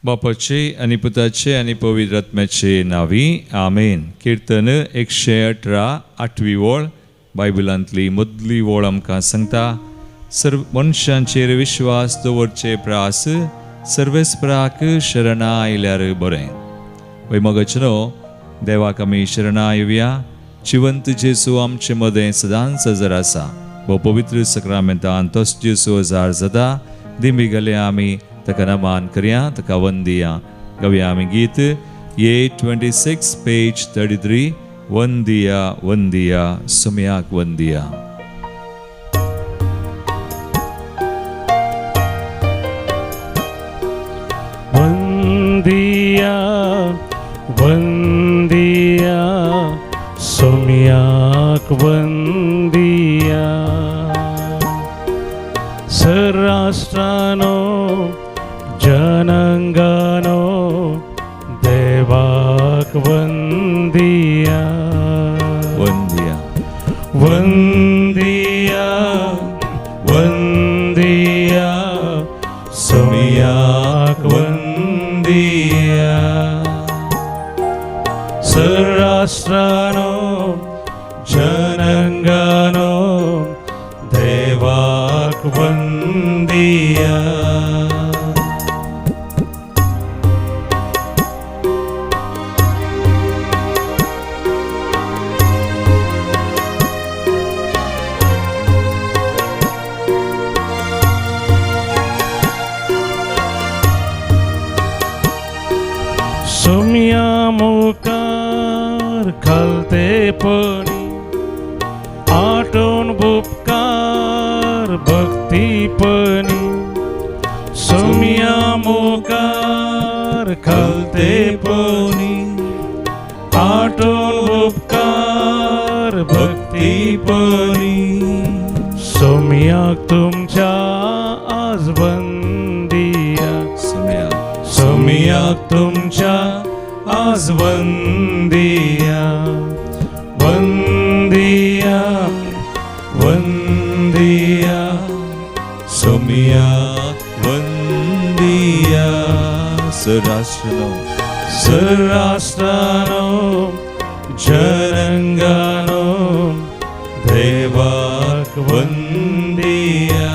बापाचे आणि पुताचे आणि पवित्र आत्म्याचे नावी आमेन. कीर्तन 118 8वी ओळ बायबलांतली मदली ओळ आमकां सांगता. सर्व मनशांचेर विश्वास दवरचे प्रास सर्वेस्पराक शरणा आयल्यार बरें. वैमगचनो देवाक आमी शरणा येवया. जिवंत जेसू आमचे मदें सदांच हजर आसा. भोव पवित्र सक्रामेंतान तोच जेसू हजर जाता. दिमी गेले आमी ताका नमान करया, ताका वंदिया. गावया आमी गीत A26 पेज 33 वंदिया वंदिया सुम्याक वंदिया. वंदिया वंदिया सुम्याक वंदिया. सर्राष्ट्रानो जनांगानो देवाक वंदिया. वंदिया वंदिया वंदिया सुम्याक वंदिया. सर्राष्ट्रानो जनांगानो देवाक वंदिया. सुम्या मुखार खालतेपणी आठवण उपकार भक्तीपणी. सुम्या मुखार खालतेपणी आठवण उपकार भक्तीपणी. सुम्याक तुमच्या आज वंदिया. सुम्याक तुमच्या आज वंदिया. वंदिया वंदिया सुम्याक वंदिया. सर्राष्ट्रानो सर्राष्ट्रानो जनांगानो देवाक वंदिया.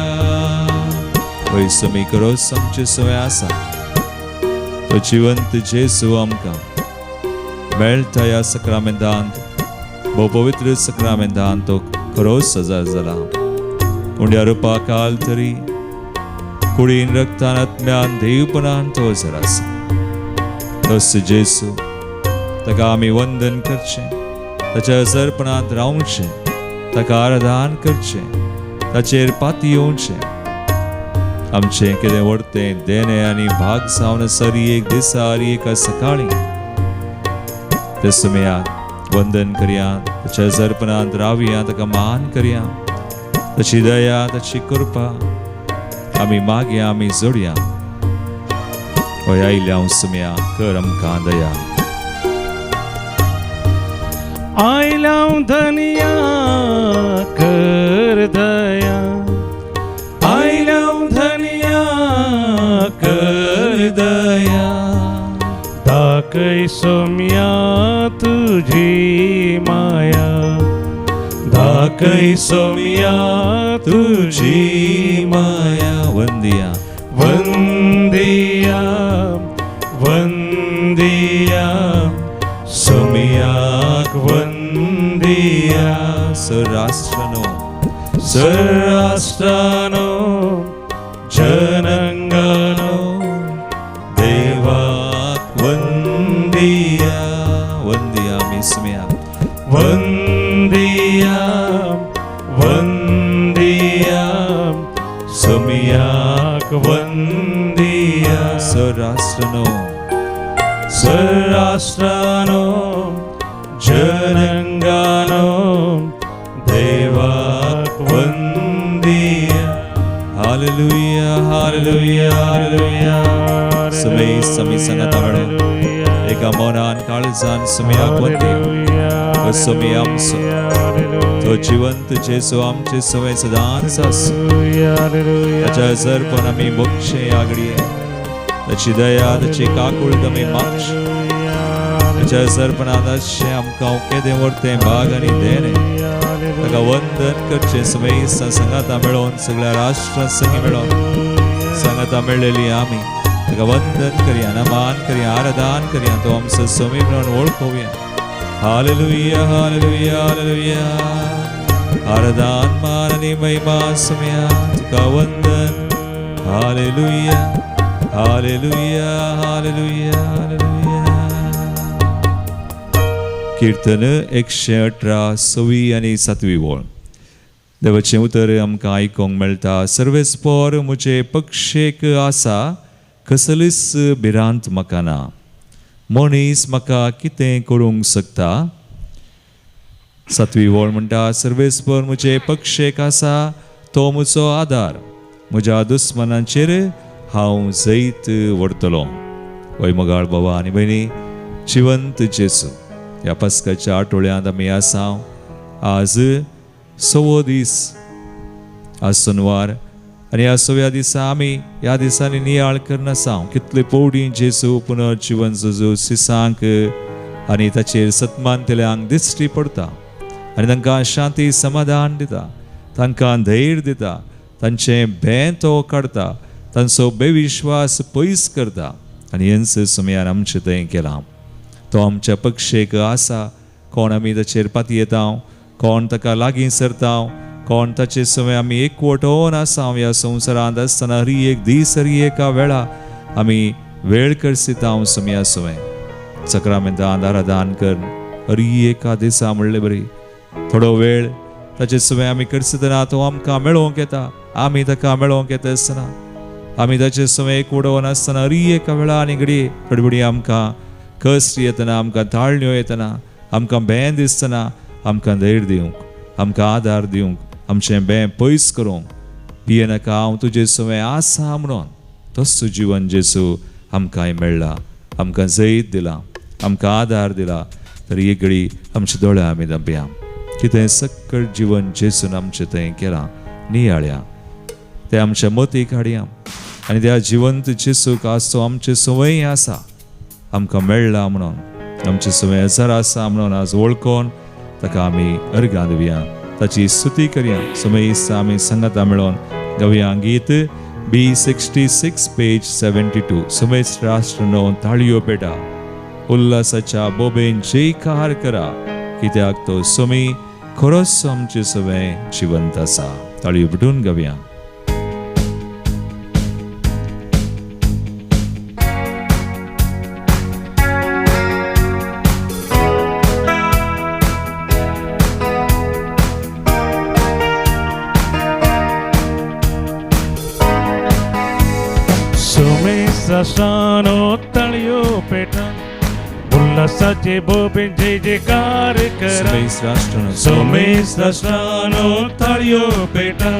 वय समी करो आमचे सवय आसा. तो जिवंत जेसू आमकां मेळटा ह्या सक्रामेंतांत. भोव पवित्र सक्रामेंतांत तो खरोच हजर जाला. उंड्या रुपा काल तरी कुडीन रक्तान आत्म्यान देवपणान तो हजर आसा. तस जेसू ताका आमी वंदन करचें, ताच्या हजरपणांत रावचें, ताका आराधन करचें, ताचेर पाती येवचें. आमचें कितें व्हडतें देणे आनी भाग सावन सरी एक दिसारी एका सकाळी ते सुम्याक वंदन करया. ताच्या हजरपणांत रावया, ताका मान करया. ताची दया, ताची कृपा आमी मागया, आमी जोडया. ओय आयल्या सुम्या कर आमकां दया. आयल्या धनिया कर दया. आयल्या धनिया कर दया. दाखय सुम्या तुझी माया. दाखय सुम्या तुझी माया. वंदिया वंदिया वंदिया सुम्याक वंदिया. सर्राष्ट्रानो सर्राष्ट्रानो जनांगानो देवाक वंदिया. वंदिया आमी सुम्याक. वंदिया वंदिया सुम्याक वंदिया. सर्राष्ट्रानो सर्राष्ट्रानो जनांगानो देवाक वंदिया. Hallelujah hallelujah hallelujah. समय समय संगत आवडो एका मौनान काळजान सुम्याक वंदिया. सुम्या आमचो तो जिवंत जेसू आमचे सवय सदांच आसूं. ताच्या हजरपण आमी मोक्षे आगडये. ताची दया ताची काकूळट आमी मागची ताच्या सरपणांत अशें आमकां केदें व्हरतें भाग आनी देणे ताका वंदन करचें समेत संगाता मेळोन सगळ्या राष्ट्रांत संगी मेळोन संगाता मेळलेली आमी ताका वंदन करया नमान करया आराधन करया तो आमचो समी म्हणून वळखुया हालेलुया हालेलुया हालेलुया आराधन मान आनी महिमा समेया तुका वंदन हालेलुया हालेलुया हालेलुया हालेलुया कीर्तन 118 6 आनी 7 वळ देवाचें उतर आमकां आयकोंक मेळटा सर्वेस्पोर म्हजे पक्षेक आसा कसलीच भिरांत म्हाका ना मनीस म्हाका कितें करूंक शकता 7 वळ म्हणटा सर्वेस्पोर म्हजे पक्षेक आसा तो म्हजो आदार म्हज्या दुस्मनांचेर हांव जैत व्हरतलो वय मोगाळ बाबा आनी भयणी जिवंत जेसू ह्या पास्काच्या आठवड्यांत आमी आसा आज 6 दीस आज सोनवार आनी ह्या 6व्या दिसा आमी ह्या दिसांनी नियाळ करनासा कितले पौडी जेसू पुनर्जीवन जेजू सिसांक आनी ताचेर सत्मानतेल्यांक दिश्टी पडटा आनी तांकां शांती समाधान दिता तांकां धैर्य दिता तांचें भें तो काडटा तांचो बेविश्वास पयस करता आनी हेंच सुमयान आमचें तें केलां तो आमच्या पक्षेक आसा कोण आमी ताचेर पातयेता कोण ताका लागीं सरता कोण ताचे समय आमी एकवटोन आसा ह्या संवसारांत आसतना हरी एक दीस हरी एका वेळा आमी वेळ करसिता सुमया समय सक्रामेंतांत आराधन कर हरी एका दिसा म्हणले बरी थोडो वेळ ताचे समय आमी करसितना तो आमकां मेळोवंक येता आमी ताका मेळोवंक येता आसतना आमी ताचे समय एकवटोन आसतना हरी एका वेळा आनी घडये घडबडी आमकां कश्ट येतना आमकां ताळण्यो येतना आमकां भें दिसतना आमकां धैर्य दिवंक आमकां आदार दिवंक आमचें भें पयस करूंक भिये नाका हांव तुजे समय आसा म्हणून तसो जिवन जेसू आमकां मेळ्ळा आमकां जैत दिला आमकां आदार दिला तरी एक घडी आमचे दोळे आमी धांपया कितें सक्कळ जिवन जेसून आमचें तें केलां नियाळ्या तें आमच्या मतीक हाडया आनी त्या जिवंत जेसूक आज तो आमचे संवय आसा आमकां मेळ्ळा म्हणून आमचे संवय हजार आसा म्हणून आज वळखोन ताका आमी अर्गां दिवया ताची स्तुती करया समय आमी संगता मेळोन गावया गीत B66 पेज 72 समय राष्ट्र न्हू ताळयो पेटा उल्हासाच्या बोबेन जयकार करा कित्याक तो समय खरोच आमचे संवय जिवंत आसा ताळयो पेटून गावया राष्ट्रानो तळयो पेटा उल्हासाचे बोबे जय जयकार करा सोमेश राष्ट्रानो तळयो पेटा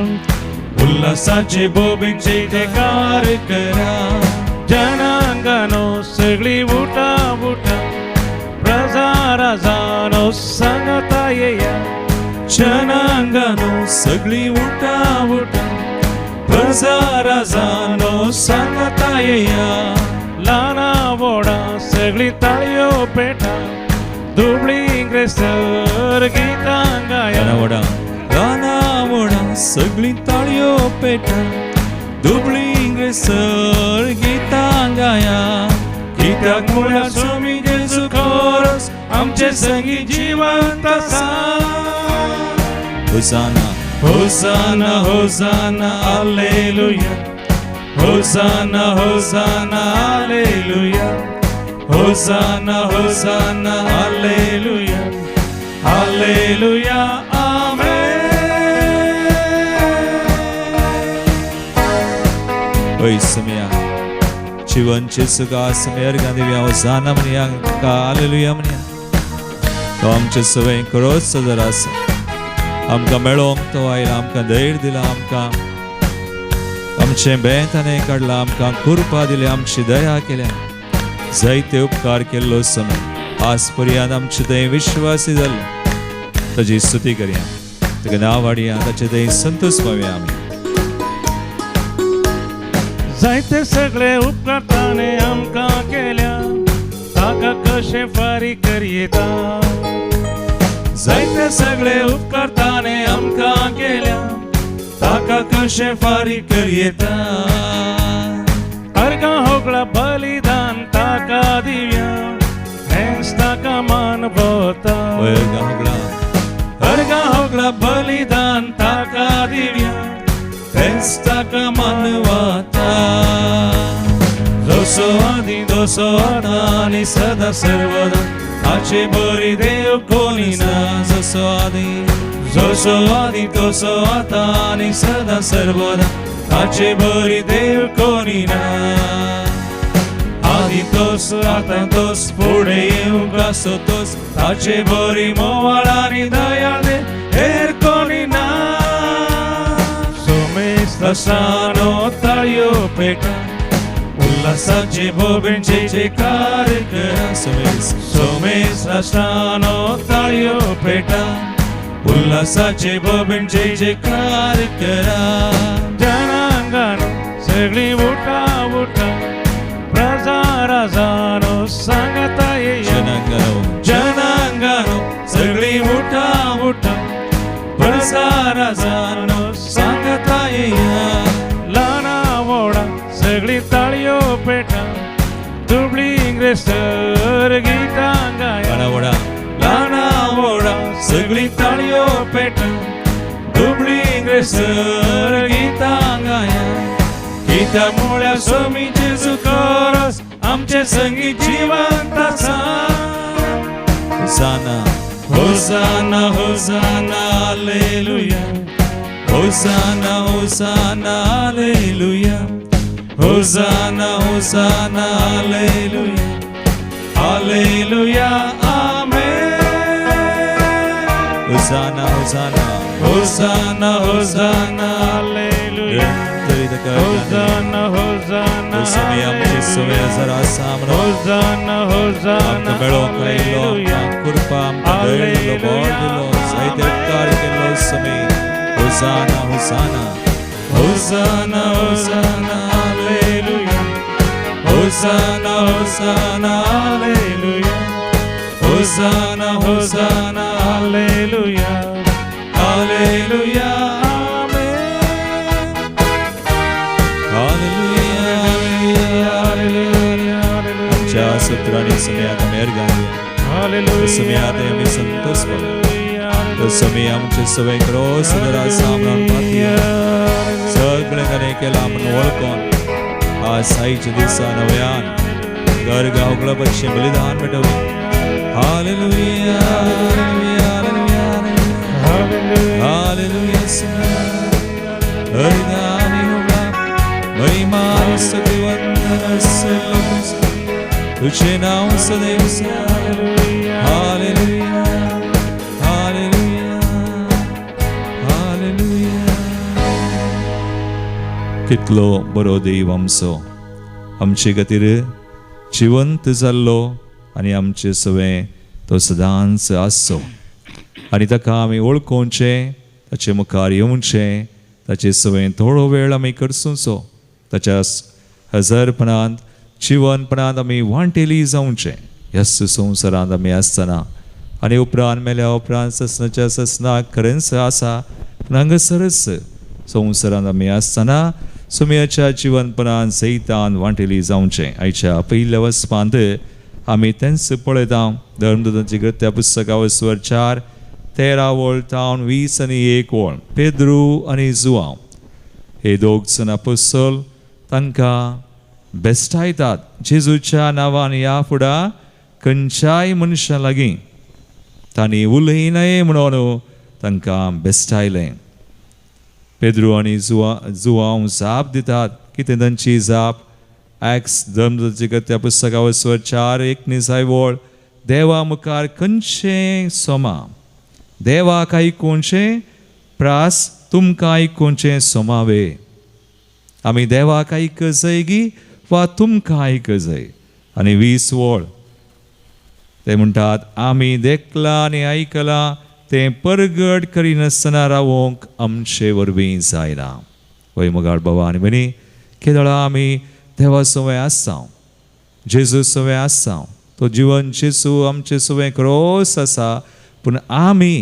उल्हासाचे बोबे जय जयकार करा जनांगानो सगळी उठा उठा प्रजा राजानो सांगता येया जनांगानो सगळी उठा उठा प्रजा राजानो सांगता येया लाना वोडा सगळी ताळयो पेटा दुबळी इंग्रेसर गीतां गाया लाना वोडा सगळी ताळयो पेटा दुबळी इंग्रेसर गीतां गाया कित्याक म्हळ्यार स्वामी जेजू खरोच आमचे संगी जिवंत आसा होसाना होसाना होसाना हालेलुया होसाना होसाना हालेलुया होसाना होसाना हालेलुया हालेलुया आमेन ओय समया जिवनचे सुगा समेर गांधीव्या होसाना म्हणया हालेलुया म्हणया तो आमचे सवय खरोच सदर आसा आमकां मेळोंक तो आयला आमकां धैर्य दिला आमकां आमचें भें ताणें काडलां आमकां कृपा दिली आमची दया केल्या जायते उपकार केल्लो समय आज पर्यंत आमचें थंय विश्वासी जाल्लो ताची स्तुती करया ताका नांव हाडया ताचे थंय संतोश पावया आमी जायते सगळे उपकार ताणे आमकां केल्या ताका कशें फारीक करियेता जायते सगळे उपकार ताणे आमकां केल्या ताका कशें फारीक करियेता अर्गां होगळा बलिदान ताका दिव्या हेंच ताका मान भोवता अर्गां होगळा बलिदान ताका दिव्या हेंच ताका मानवता जसो आदी तसो आतां आनी सदा सर्वदा ताचे बरी देव कोणी ना जसो आदी तसो आतां आनी सदा सर्वदा ताचे बरी देव कोणी ना आदी तोच आतां तोच फुडें येवंक आसो तोच ताचे बरी मोवाळ आनी दयाळ देव हेर कोणी ना सोमेस्तानो ताळयो पेटा उल्हासाचे भोबेन जय जयकार करा सोमेस्तानो ताळयो पेटा उल्हासाचे भोबेन जय जयकार करा जनांगानो सगळी उठा उठा प्रजा राजानो सांगता येया जनांगानो सगळी उठा उठा प्रजा राजानो सांगता येया लाना वोडा सगळी ताळयो पेटा दुबळी इंग्रेस्तर गीतां गाया लाना वोडा सगळी ताळयो पेटा दुबळी इंग्रेस्तर गीतां गाया गीता मुळ्या स्वामी जेजू खरोच आमचे संगीत जिवंत आसा होसाना होसाना हालेलुया होसाना होसाना हालेलुया होसाना होसाना हालेलुया हालेलुया आमेन होसाना होसाना होसाना होसाना हालेलुया होसाना होसाना समय आमचे सवय जरा सामनो होसाना होसाना मेळो कळलो कृपा आमकां दयलो बोडलो जायते उपकार केलो समय होसाना होसाना होसाना होसाना हालेलुया होसाना होसाना हालेलुया होसाना होसाना हालेलुया हालेलुया आमेन हालेलुया आमच्या सुत्रांनी सगळ्यांक मेहरबानी सगळ्यांत आमी संतोष तो समय आमचे सवय करो सदरा सामना पातिया सगळे कने केला म्हणून वळखोन आज साईच्या दिसा नव्यान घर गावकला बच्चे बलिदान मेटवली हालेलुया हालेलुया हालेलुया हालेलुया हरिदानी होगा महिमा सगळी वंदन सलोस तुझे नाव सदैव हालेलुया हालेलुया कितलो बरो देव आमचो आमचे खातीर जिवंत जाल्लो आनी आमचे सवय तो सदांच आसचो आनी ताका आमी वळखोवचे ताचे मुखार येवचे ताचे सवय थोडो वेळ आमी करचो ताच्या हजरपणांत जिवनपणांत आमी वांटेली जावचे ह्या संवसारांत आमी आसतना आनी उपरांत मेल्या उपरांत ससनाच्या ससनाक खरेंच आसा पूण हांगासरच संवसारांत आमी आसतना सुमयाच्या जिवनपणांत सैतान वांटेली जावचे आयच्या पयल्या वचपांत आमी तेंच पळयता धर्मदूतांची कृत्या पुस्तका वचवर 4:13 तावन 20 आनी 1 पेद्रू आनी जुआंव हे दोग जण अपोस्तल तांकां बेस्टायतात जेजूच्या नांवान ह्या फुडां खंयच्याय मनशा लागीं तांणी उलयनय म्हणून तांकां बेस्टायलें पेद्रू आनी जुआंव जाप दितात कितें तांची जाप एक्स धर्मदूतांची कृत्या पुस्तका वचवर 4:1 देवा मुखार खंयचें सोमा देवाक आयकुचें प्रास तुमकां आयकुचें सोमावे आमी देवाक आयक जाय गी वा तुमकां आयक जाय आनी 20 ते म्हणटात आमी देखलां आनी आयकलां तें परगट करिनासतना रावोंक आमचे वरवीं जायना वय मोगाळ बाबा आनी म्हणी केदळा आमी देवा सवय आसां, जेजू सवय आसां. तो जिवन जेजू आमचे सवय क्रोस आसा, पूण आमी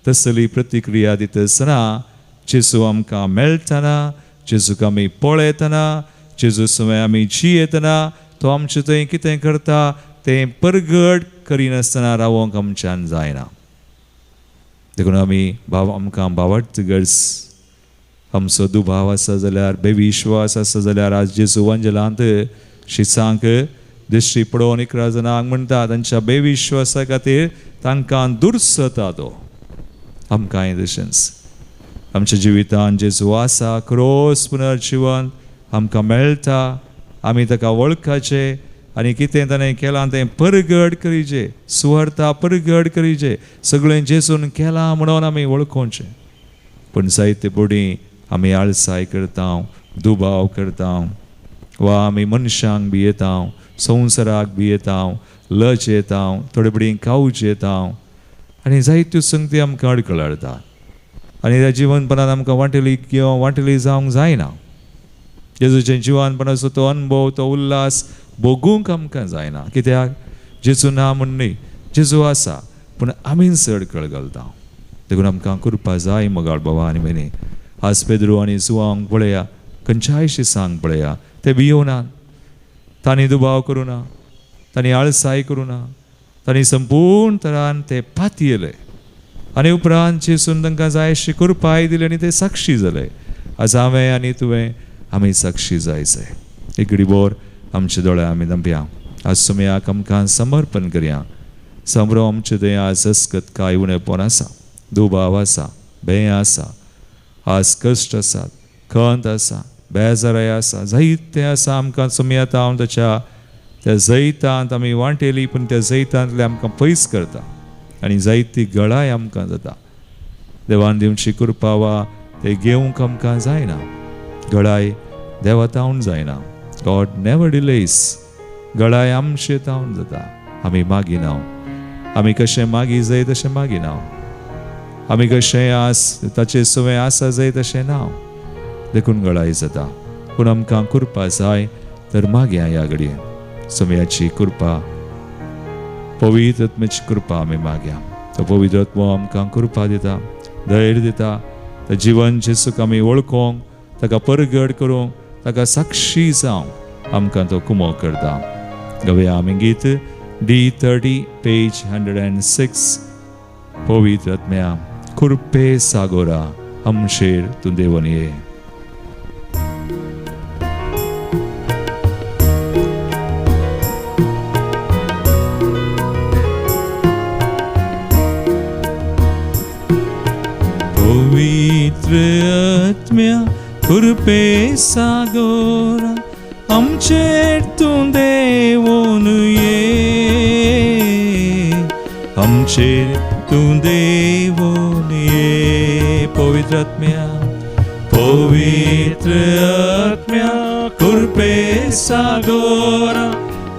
तसली प्रतिक्रिया दितना जेजू आमकां मेळटना, जेजूक आमी पळयतना, जेजू सवय आमी जियेतना तो आमचें थंय कितें करता तें परगट करिनासतना रावोंक आमच्यान जायना. देखून आमी आमकां भावार्थ गरज, आमचो दुबाव आसा जाल्यार, बेविश्वास आसा जाल्यार आज जेजू वंजलांत शिसांक दिश्टी पडोवन 11 जाणांक म्हणटा तांच्या बेविश्वासा खातीर तांकां दुर्सता तो. आमकांय तशेंच आमच्या जिवितांत जेजू आसा, क्रोस पुनर्जीवन आमकां मेळटा. आमी ताका वळखाचें आनी कितें ताणें केलां तें परगट करीचें, सुवार्ता परगट करीचें, सगळें जेजून केलां म्हणून आमी वळखोवचें. पूण जायते बुडी आमी आळसाय करता, दुबाव करता, वा आमी मनशांक भियेता, संवसाराक भियेता, लज येता, थोडे बडी कावज येता आनी जायत्यो संगती आमकां अडखळ आनी त्या जिवनपणांत आमकां वांटेली जावंक जायना. जेजूच्या जिवनपणाचो तो अनुभव, तो उल्हास भोगूंक आमकां जायना. कित्याक जेजू ना म्हण न्ही, जेजू आसा पूण आमीच अडखळ घालता. देखून आमकां कृपा जाय मोगाळ बाबा आनी भयणी. आज पेद्रू आनी जुवांक पळया, खंयच्याय सांग पळया, ते भियोनात, तांणी दुबाव करूं ना, तांणी आळसाय करूं ना, तांणी संपूर्ण तरान ते पातयेले आनी उपरांत जेजून तांकां जाय अशी कृपाय दिली आनी ते साक्षी जाले. आज हांवें आनी तुवें आमी साक्षी जायचे. एक घडीभर आमचे दोळे आमी धांपया, आज सुमयाक आमकां समर्पण करया. समरो आमचे थंय आज अस्कत कांय उणेपण आसा, दुबाव आसा, भंय आसा, आज कश्ट आसात, खंत आसा, बेजाराय आसा, जायतें आसा. आमकां सुमयात हांव त्या जैतांत आमी वांटेली, पूण त्या जैतांतले आमकां पयस करता आनी जायती गळाय आमकां जाता. देवान दिवची कृपा वा ते घेवंक आमकां जायना. गळाय देवा तावन जायना. God never delays. गळाय आमचे तावन जाता. आमी मागिना, आमी कशें मागी जाय तशें मागिना, आमी कशें आस ताचे सवय आसा जाय तशें ना. देखून गळाय जाता. पूण आमकां कृपा जाय तर मागया ह्या घडये. समयाची कृपा, पवित्र आत्म्याची कृपा आमी मागया. तो पवित्र आत्मो आमकां कृपा दिता, धैर्य दिता. त्या जिवन जेजूक आमी वळखोंक, ताका परगट करूंक, ताका साक्षी जावंक आमकां तो कुमो करता. गवया आमी गीत D30 पेज 106. पवित्र आत्म्या कृपे सागोरा आमचेर तूं देवून ये. पवित्र आत्म्या कृपे सागोरा आमचेर तूं देवून ये, आमचेर तूं देवून ये. पवित्र आत्म्या, पवित्र आत्म्या कृपे सागोरा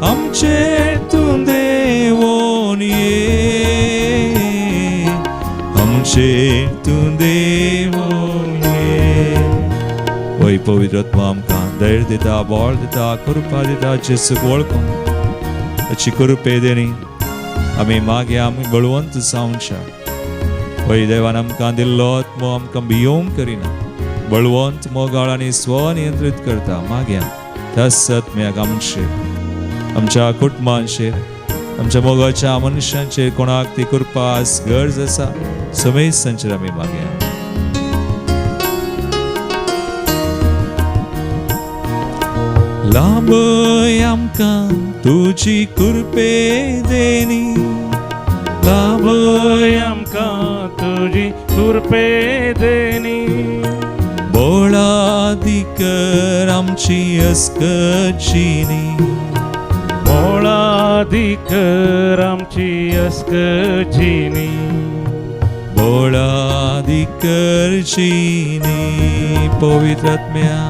आमचेर तूं देवून ये, आमचेर तूं देवून ये. वय पवित्र आत्मा आमकां धैर्य दिता, बळ दिता, कृपा दिता. जेजूक वळखूंक ताची कृपे देणी आमी मागया. आमी बळवंत जावंच्या. वय देवान आमकां दिल्लो आत्मो आमकां भियोंक करिना, बळवंत मोगाळ आनी स्वनियंत्रीत करता. मागया त्याच आत्म्याक आमचेर, आमच्या कुटुंबांचेर, आमच्या मोगाच्या मनशांचेर कोणाक ती कृपा गरज आसा समेत आमी मागया. लांबय आमकां तुजी कृपे देणी, लांबय आमकां तुजी कृपे देणी. बोळादी कर आमची अस्कचिनी, बोळादी कर आमची अस्कचिनी, बोळादी कर चिनी. पवित्र आत्म्या,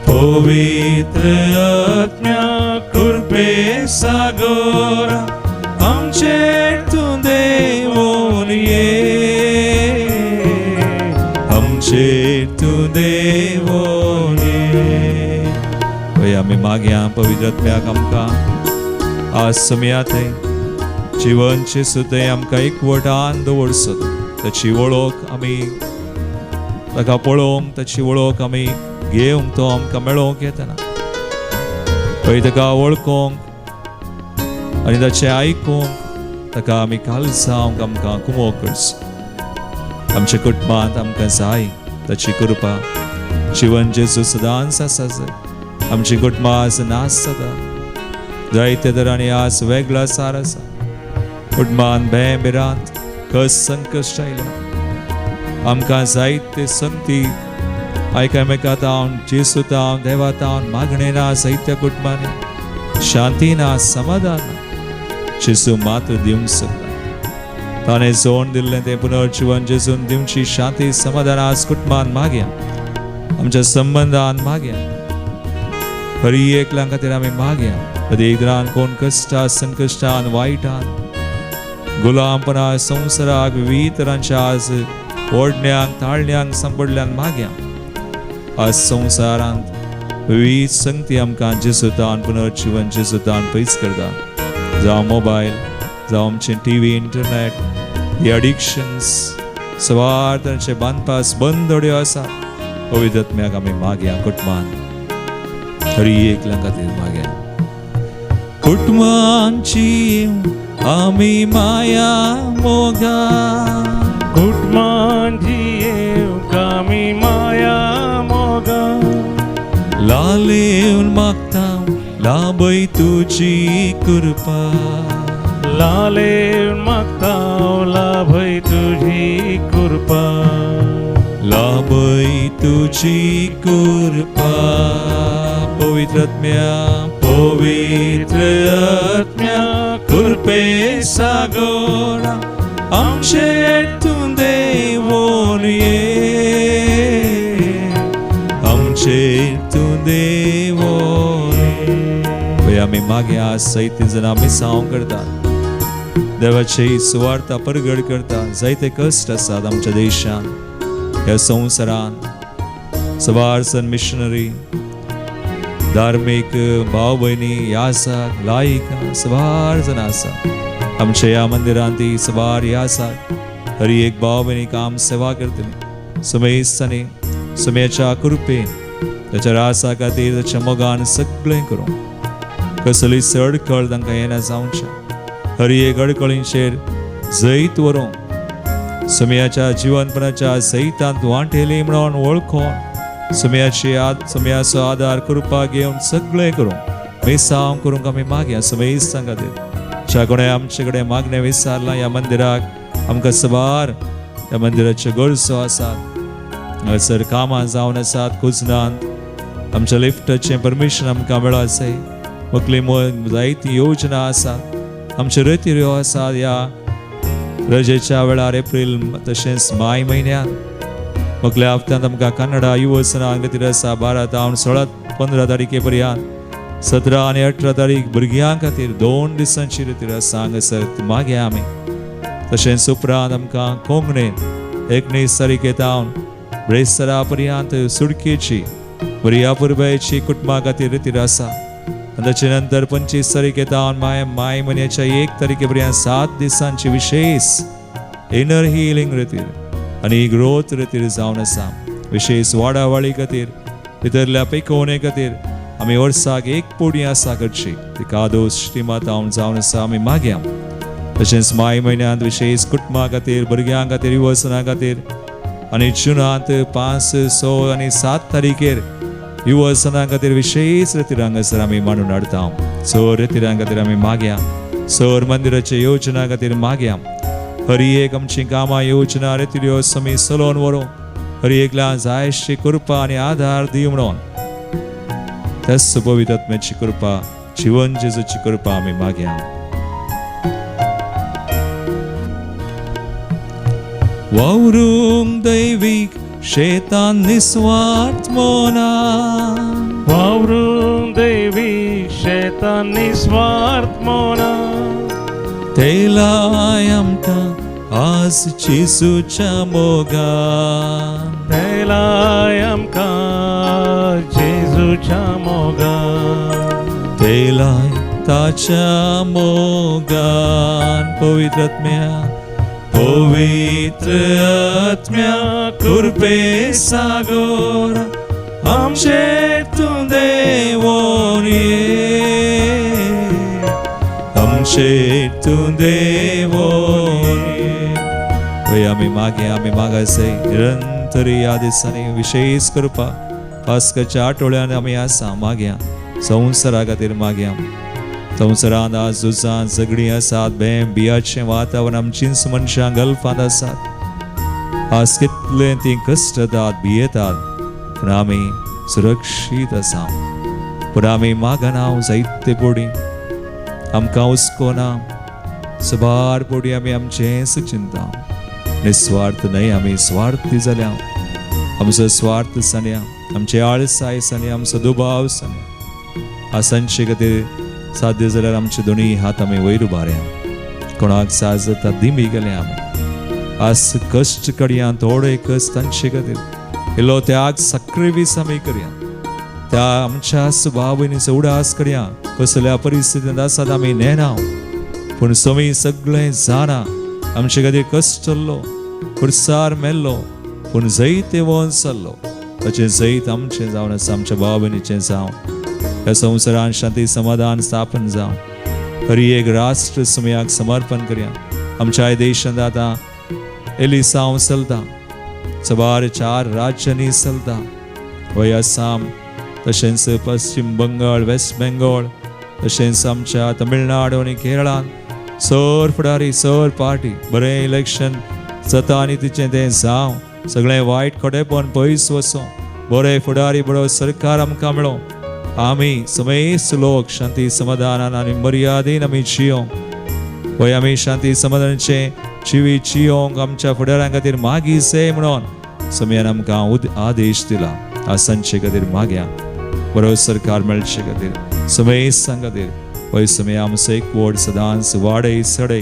पवित्र आत्म्या कृपे सागोरा आमचेर तूं देवून ये, आमचेर तूं देवून ये. पळय आमी मागया पवित्र आत्म्याक आमकां आज समयाथंय जिवनचे सुद्दां आमकां एकवटान दवरसो ताची वळख आमी ताका पळोवंक ताची वळख आमी घेवंक तो आमकां मेळोवंक येतना पळय ताका वळखोंक आनी ताचें आयकूंक ताका आमी कालसांवक आमकां कुमो करचो आमच्या कुटुंबांत आमकां जाय ताची कृपा जीवन जेजू सदांच आसा जंय आमची कुटुंबां आज नास जाता जायते तरांनी आज वेगळो सार आसा कुटुंबांत भेरांत कस संकश्ट आयल्या आमकां जायते संगती एकामेकांत हांव जेसूत हांव देवात हांव मागणें ना जायत्या कुटुंबांनी शांती ना समाधान ना जेजू मात्र दिवंक शकता ताणें जोड दिल्लें तें पुनर्जीवन जेजून दिवची शांती समाधान आज कुटुंबांत मागया आमच्या संबंधान मागया खरी एकल्यां खातीर आमी मागया कधी एकरान कोण कश्टां संकश्टान वायटान गुलामपणा संवसाराक विविध तरांच्या आज ओडण्यांक ताळण्यांक सांपडल्यान मागया आज संवसारांत विविध संगती आमकां जेसूतान पुनर्जीवन जेसूतान पयस करता जावं मोबायल जावं आमचें टीव्ही इंटरनेट ही एडिक्शन्स सवार तरांचे बांदपास बंदोड्यो आसा पवित्र आत्म्याक आमी मागया कुटुंबान खरी एकल्यां खातीर मागया कुटुंबांची आमी माया मोगा कुटुंबांची आमी माया मोगा लालेवन मागता लाभय तुजी कृपा लालेवन मागता लाभय तुझी कृपा लाभय तुजी कृपा पवित्र आत्म्या कृपे सागोरा आमचेर तूं देवोन ये आमचेर तूं देवोन ये आमी मागया जायते जाण आमी सांव करतात देवाची सुवार्ता परगड करता जायते कश्ट आसात आमच्या देशान ह्या संवसारान सवारसन मिशनरी धार्मीक भाव भयणी यासाक लायिका सवार जाण आसा आमच्या ह्या मंदिरांत ती सवार ह्या आसात हरी एक भाव भयणी काम सेवा करतली सुमेस्तांनी सुमेच्या कृपेन त्याच्या रासा खातीर त्याच्या मोगान सगळें करूं कसली अडखळ तांकां येना जावच्या हरी एक अडखळींचेर जैत व्हरूंक सुमयाच्या जीवनपणाच्या जैतांत वांटेली म्हणून वळखोन सुमयाचो आदार कृपा घेवन सगळें करूं मेसांव करूंक आमी मागया सुमेस्तां खातीर ज्या कोणें आमचे कडेन मागणें विचारलां ह्या मंदिराक आमकां सवार ह्या मंदिराच्यो गरजो आसात हांगासर कामां जावन आसात कुजनांत आमच्या लिफ्टाचें परमिशन आमकां मेळ्ळां जाय मुखली जायती योजना आसात आमच्यो रतीऱ्यो आसात ह्या रजेच्या वेळार एप्रील तशेंच माय म्हयन्यांत मुखल्या हप्त्यांत आमकां कन्नडा युवसना खातीर आसा 12 ते 16 15 तारीखे पर्यंत 17 आनी 18 तारीख भुरग्यां खातीर 2 दिसांची रतीर आसा हांगासर मागया आमी तशेंच उपरांत आमकां कोंकणीन 19 तारीखेतावन ब्रेस्तरा पर्यंत सुडकेची बऱ्या पुरबायची कुटुंबा खातीर रतीर आसा ताचे नंतर 25 तारीखेतावन माय म्हयन्याच्या 1 तारीखे पर्यंत 7 दिसांची विशेष इनर हिलिंग रतीर आनी ग्रोथ रतीर जावन आसा विशेष वाडावळी खातीर भितरल्या पैकोवणे खातीर आमी वर्साक 1 पोडी आसा करची ती कादोस श्रीमात जावन आसा आमी मागया तशेंच माय म्हयन्यांत विशेष कुटुंबा खातीर भुरग्यां खातीर युवसना खातीर आनी जुनांत 5, 6 आनी 7 तारीखेर युवसना खातीर विशेष रतीर हांगासर आमी मांडून हाडटा 6 रतीरां खातीर आमी मागया 6 मंदिराचे योजना खातीर मागया हरी एक आमची कामां योजना रतीऱ्यो समी चलोवन व्हरूंक हरी एकल्या जायशी कृपा आनी आधार दी म्हणून त्याच पवित्र आत्म्याची कृपा जीवन जेजूची कृपा आमी मागया वावरूंक दैवीक शेतान निस्वार्थ मोना वावरूंक दैवी शेतान निस्वार्थ मोना तेलाय आमकां आज जेजूच्या मोगान तेलाय आमकां जेजू तुझ्या मोगान. तेलाय ताच्या मोगान पवित्र आत्म्या कृपे सागोर आमचे तू देवोन ये, आमचे तू देवोन ये. आम्ही मागायचे निरंतर या दिसांनी विशेष कृपा पास्कच्या आठवड्यान आम्ही आसा मागया. संवसारा खातीर मागया. संवसारांत आज झुजां झगडीं आसात, बेम बियाचें वातावरण आमचींच मनशां गल्फांत आसात. आज कितले ती कश्ट येतात, भियेतात, पूण आमी सुरक्षीत आसा. पूण आमी मागना जायते पोडी आमकां हुस्कोना. सबार पोडी आमी आमचेंच चिंता. निस्वार्थ न्हय, आमी स्वार्थी जाल्या. आमचो स्वार्थ सान्या, आमचे आळसाय सान्या, आमचो दुबाव सान्या. आसांचे खातीर साध्य जाल्यार आमचे दोनी हात आमी वयर उबारया. कोणाक साज जाता दिमी गेल्या आमी. आज कश्ट करया, थोडे कश्ट तांचे खातीर इल्लो त्याग सॅक्रिफायस आमी करया. त्या आमच्या सुभावनीचो उडास करया. कसल्या परिस्थितींत आसात आमी नेना, पूण समी सगळें जाणा. आमचे खातीर कश्ट चल्लो, खुर्सार मेल्लो, पूण जैत येवन चल्लो. ताचें जैत आमचें जावन आसा, आमच्या भाव भयणीचें जावं. ह्या संवसारान शांती समाधान स्थापन जावं. हर एक राष्ट्र समयाक समर्पण करया. आमच्या देशांत आतां एलिसांव चलता, सबार 4 राज्यांनी चलता. गोंय, आसाम, तशेंच पश्चिम बंगाल, वेस्ट बेंगॉल, तशेंच आमच्या तमिळनाडू आनी केरळांत सर फुडारी, सर पार्टी बरें इलेक्शन जाता आनी तिचें तें जावं. सगळें वायट खोटेपण पयस वचों. बरे फुडारी, बरो सरकार आमकां मेळो. आमी समेस्त लोक शांती समाधानान आनी मर्यादेन आमी जियोंक. पळय, आमी शांती समाधानाचे जिवी जियोंक आमच्या फुडाऱ्यां खातीर मागीचे म्हणून समयान आमकां आदेश दिला. आसांचे खातीर मागया. बरो सरकार मेळचे खातीर समेस्तां खातीर पळय समय आमचो एकवट सदांच वाडय सडय.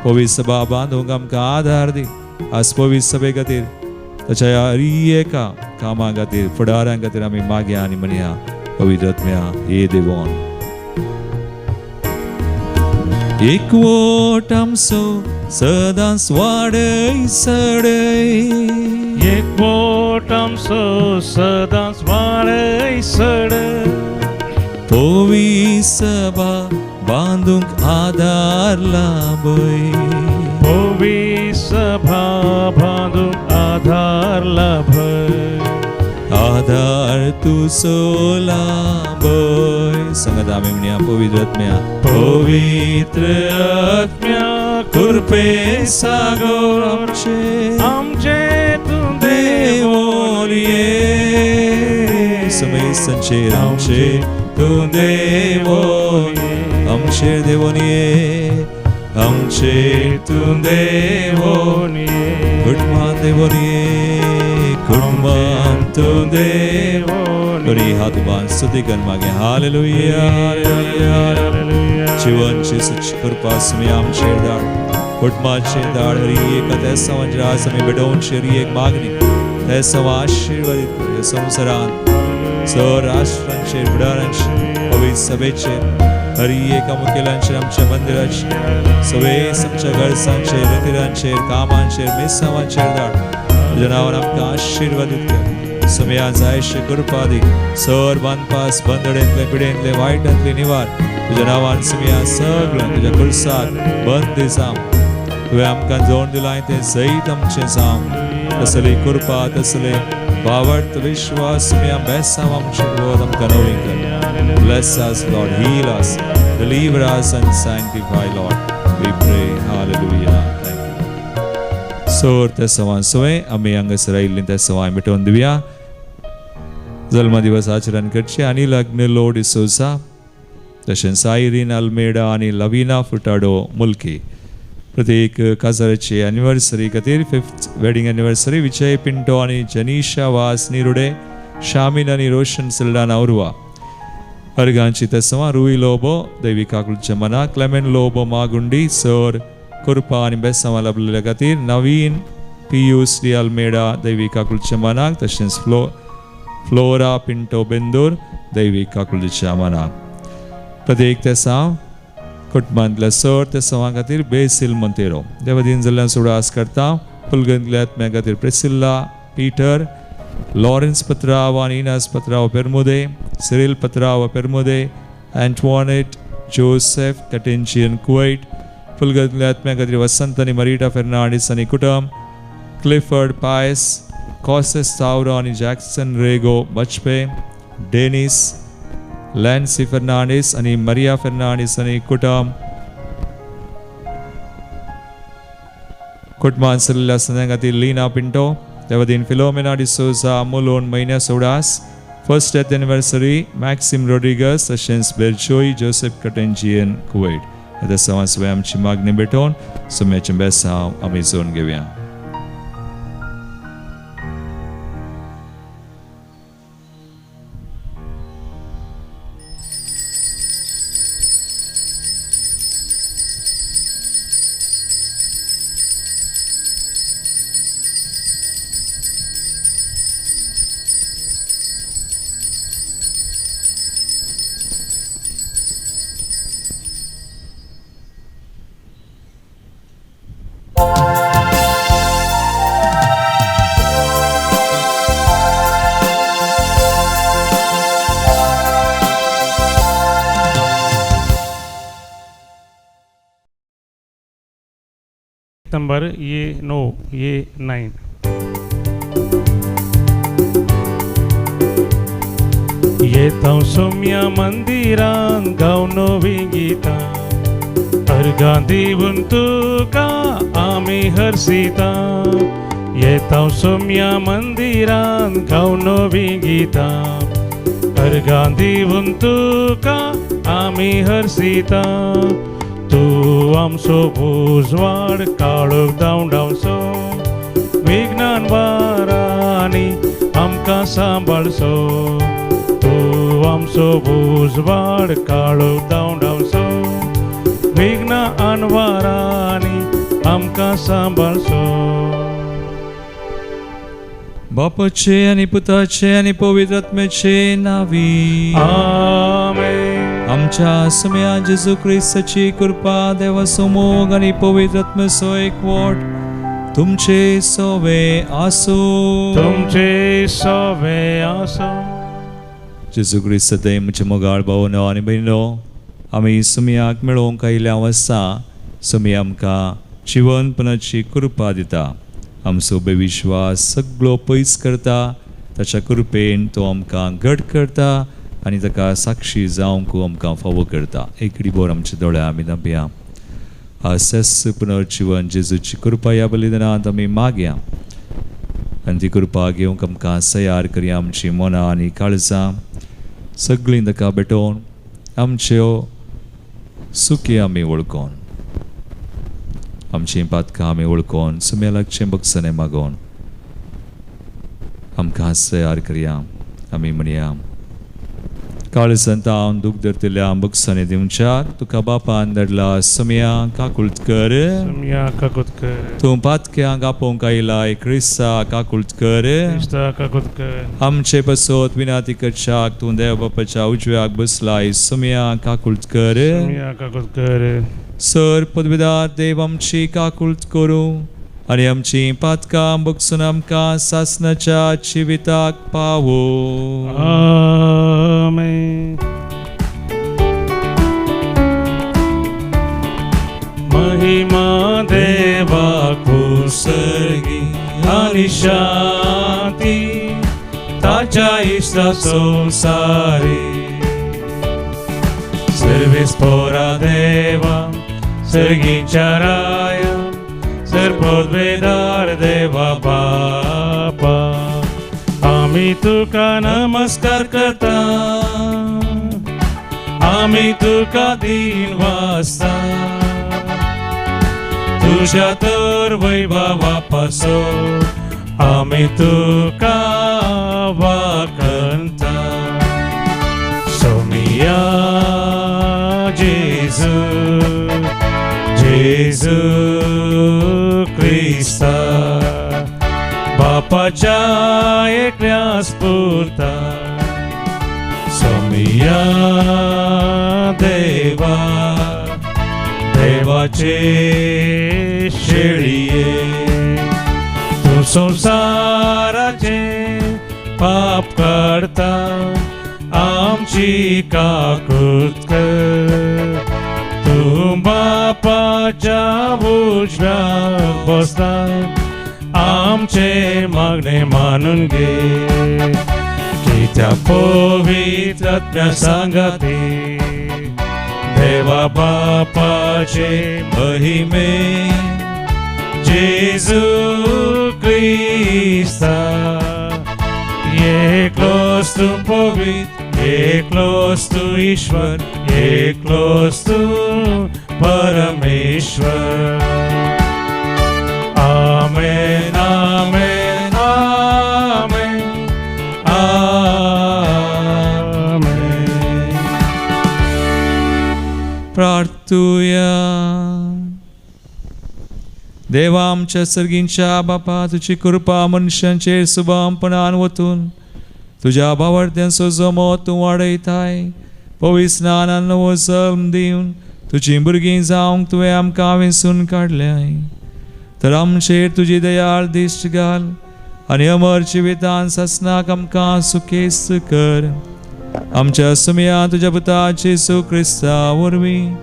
पवित्र सभा बांदूंक आमकां आदार दी. आज पवित्र सभे खातीर ताच्या हर एका कामा खातीर फुडाऱ्यां खातीर आमी मागया आनी म्हणया पवित्र आत्म्या ये देवोन. एकवट आमचो सदांच वाडय सडय. एकवट आमचो सदांच वाडय सडय. पवित्र सभा बांदूंक आदार लाभय. पवित्र सभा बांदूंक आदार लाभय. आधार तुझो लाभय. सांगात आमी म्हणया पवित्र आत्म्या. पवित्र आत्म्या कृपे सागोर आमचे तू देवोन ये. समेस्तांचेर आमचे तू देवोन. आमचेर देवोन ये, आमचेर तू देवोन ये. कुटुंबांत देवोन ये, कुटुंबांत तू देवोन. दोन्ही हात उभारून स्तुती कर मागे. Hallelujah, hallelujah. जीवनची सच्ची कृपा तुम्ही आमचेर धाड. कुटुंबाचेर धाड. हरी एका त्या सवांचेर आज आमी बेडोवनची हरी एक मागणी त्या सवा आशिर्वादीत कर. ह्या संवसारांत सर राष्ट्रांचेर, फुडाऱ्यांचेर, पवित्र सभेचेर, हरी एका मुखेलांचेर, आमच्या मंदिराचेर, सवेस आमच्या घरसांचेर, रतिरांचेर, कामांचेर, मेसावांचेर धाड. तुझ्या नावान आमकां आशिर्वादीत कर. समया जायशे कृपा दी. सर बांदपास, बंदडेंतले, पिडेंतले, वायटांतले निवार. तुझ्या नावान समया सगळें तुझ्या कुर्साक बंद जावं. तुवें आमकां जोड दिलां तें जैत आमचें जावं. तसली कृपा, तसले भावार्थ विश्वास समया बेसांव आमचे विरोध आमकां नवी कर. Bless us, Lord. Heal us. Deliver us and sanctify, Lord. We pray. Hallelujah. Thank you. सोर त्या सवान सोय आमी हांगासर आयिल्लीं त्या सवाय मिटोवन दिवया. जल्म दिवस आचरण करचे. आनी लग्न लो डिसोजा, तशेंच आयरीन अल्मेडा आनी लविना फुटाडो मुल्की प्रत्येक काजाराची एनिवर्सरी खातीर 5th वेडिंग एनिवर्सरी विजय पिंटो आनी जनीशा वास निरुडे, शामीन आनी रोशन सिल्डाना उर्वा. अर्गांची तेसवा रुई लोबो दैविका कुलच्या मना, क्लेमेन लोबो मागुंडी सर कृपा आनी बेसांवा लाभलेल्या खातीर, नवीन पियूस डी अल्मेडा दैविका कुलच्या मनाक, तशेंच फ्लोरा पिंटो बेंदूर दैवी काकुलच्या मनाक प्रत्येक तेसांव कुटुंबांतल्या सर तेसावां खातीर बेसिल मोंतेरो देवादीन जाल्ल्यान सुडास करता फुलगंतल्या आत्म्या खातीर प्रिसिल्ला पीटर लॉरेन्स पत्राव आनी इनास पत्राव पेरमुदे सिरिल पत्राव पेरमुदे एंटवानेट जोसेफ कटेंशियन कुवैट फुलगंतल्या आत्म्या खातीर वसंत आनी मरिटा फेर्नांडीस आनी कुटुंब क्लिफर्ड पायस कॉसेस तावरो आनी जॅक्सन रेगो बचपे डेनिस लॅन्सी फेर्नांडीस आनी मरिया फेर्नांडीस आनी कुटुंब कुटुंबांत सल्ल्या सद्या खातीर लिना पिंटो देवादीन फिलोमेना डिसोजा मुलोन म्हयन्या सोडास first death anniversary Maxim Rodrigues तशेंच बेर्चोई जोसेफ कटेंजियन कुवैट ह्या सवाय आमची मागणी भेटोवन सुम्याचें बेसांव आमी जोडून घेवया. नंबर ये 9 ये 9 येता सोम्या मंदिरान गावनोवी गीता अर्गांदी तुका आमी हरसिता येता सोम्या मंदिरान गावनोवी गीता अर्गांदी तुका आमी हरसिता तू आमचो उजवाड काळोख धांवडावचो विज्ञान वारांनी आमकां सांबाळचो तू आमचो उजवाड काळोख धांवडावचो विज्ञान वारांनी आमकां सांबाळचो. बापाचे आनी पुताचे आनी पवित्र आत्म्याचे नांवी आमेन. आमच्या सम्या जेजू ख्रिस्ताची कृपा देवा समोग आनी पवित्र आत्म्याचो एकवट तुमचे सोवे आसो. तुमचे सोवे आसो. जेजू ख्रिस्त ते म्हजे मोगाळ भावनो आनी भयणो आमी सुमयाक मेळोवंक आयल्या वसा सुमी आमकां जिवनपणाची कृपा दिता. आमचो बेविश्वास सगळो पयस करता ताच्या कृपेन तो आमकां घट करता आनी ताका साक्षी जावंक आमकां फावो करता. एकडी बोर आमच्या दोळ्या आमी नबया आसेस पुनर्जीवन जेजूची कृपा ह्या बलिदानांत आमी मागया आनी ती कृपा घेवंक आमकां तयार करया. आमची मनां आनी काळजां सगळीं ताका भेटोवन आमच्यो सुखी आमी वळखोन आमची पातकां आमी वळखोन सुमेलाकचें बक्षणें मागोवन आमकां तयार करया. आमी म्हणया काळजांत हांव दूख धरतल्या बक्षणें दिवच्या तुका बापान धाडला सुमया काकुळट कर. सुमया काकुळट कर. तूं पातक्यांक आपोवंक आयलाय क्रिस्ता काकुळट कर. क्रिस्ता काकुळट कर. आमचे बसोत विनाती करच्याक तूं देव बापाच्या उजव्याक बसलाय सुमया काकुळट कर. सुमया काकुळट कर. सर पदवीदार देव आमची काकुळट करूं आनी आमची पातकां बगसून आमकां सासणाच्या जिविताक पावो. आमेन. महिमा देवाक सर्गी आनी शांती ताच्या इश्टा संसारी सर्वेस्पोरा देवा सर्गीच्या राया सर्वोद्वेदार देवा बापा आमी तुका नमस्कार करता आमी तुका दिन वाजता तुझ्या तर वैभवा पासो आमी तुका वाकंता. सोमिया जेजू जेजू क्रिस्ता बाप बापाच्या एकल्या स्फूर्ता समिया देवा देवाचे शेळिये तू संसाराचे पाप करता आमची काकृत कर तू बापाच्या उजव्यात बसला आमचे मागणे मानून घे की त्या पवित्र आत्म्या सांगते देवा बापाचे महिमे जेजू क्रिस्ता एकलोस तू पवित्र एकलोस तू ईश्वर एकलोस तू परमेश्वर आमेन आमेन आमेन आमेन प्रार्थूया. देवा आमच्या सर्गींच्या बापा तुझी कृपा मनशांचेर सुभामपणान वतून तुझ्या भावार्थ्यांचो जमो तूं वाडयताय पवित्र स्नानान नवो जल्म दिवन तुझी भुरगीं जावंक तुवें आमकां वेंचून काडल्याय तर आमचेर तुजी दयाळ दिश्ट घाल आनी अमर जिवितान सासनाक आमकां सुखेस्त कर. आमच्या सुमया तुज्या पुता जेजू क्रिस्ता वरवीं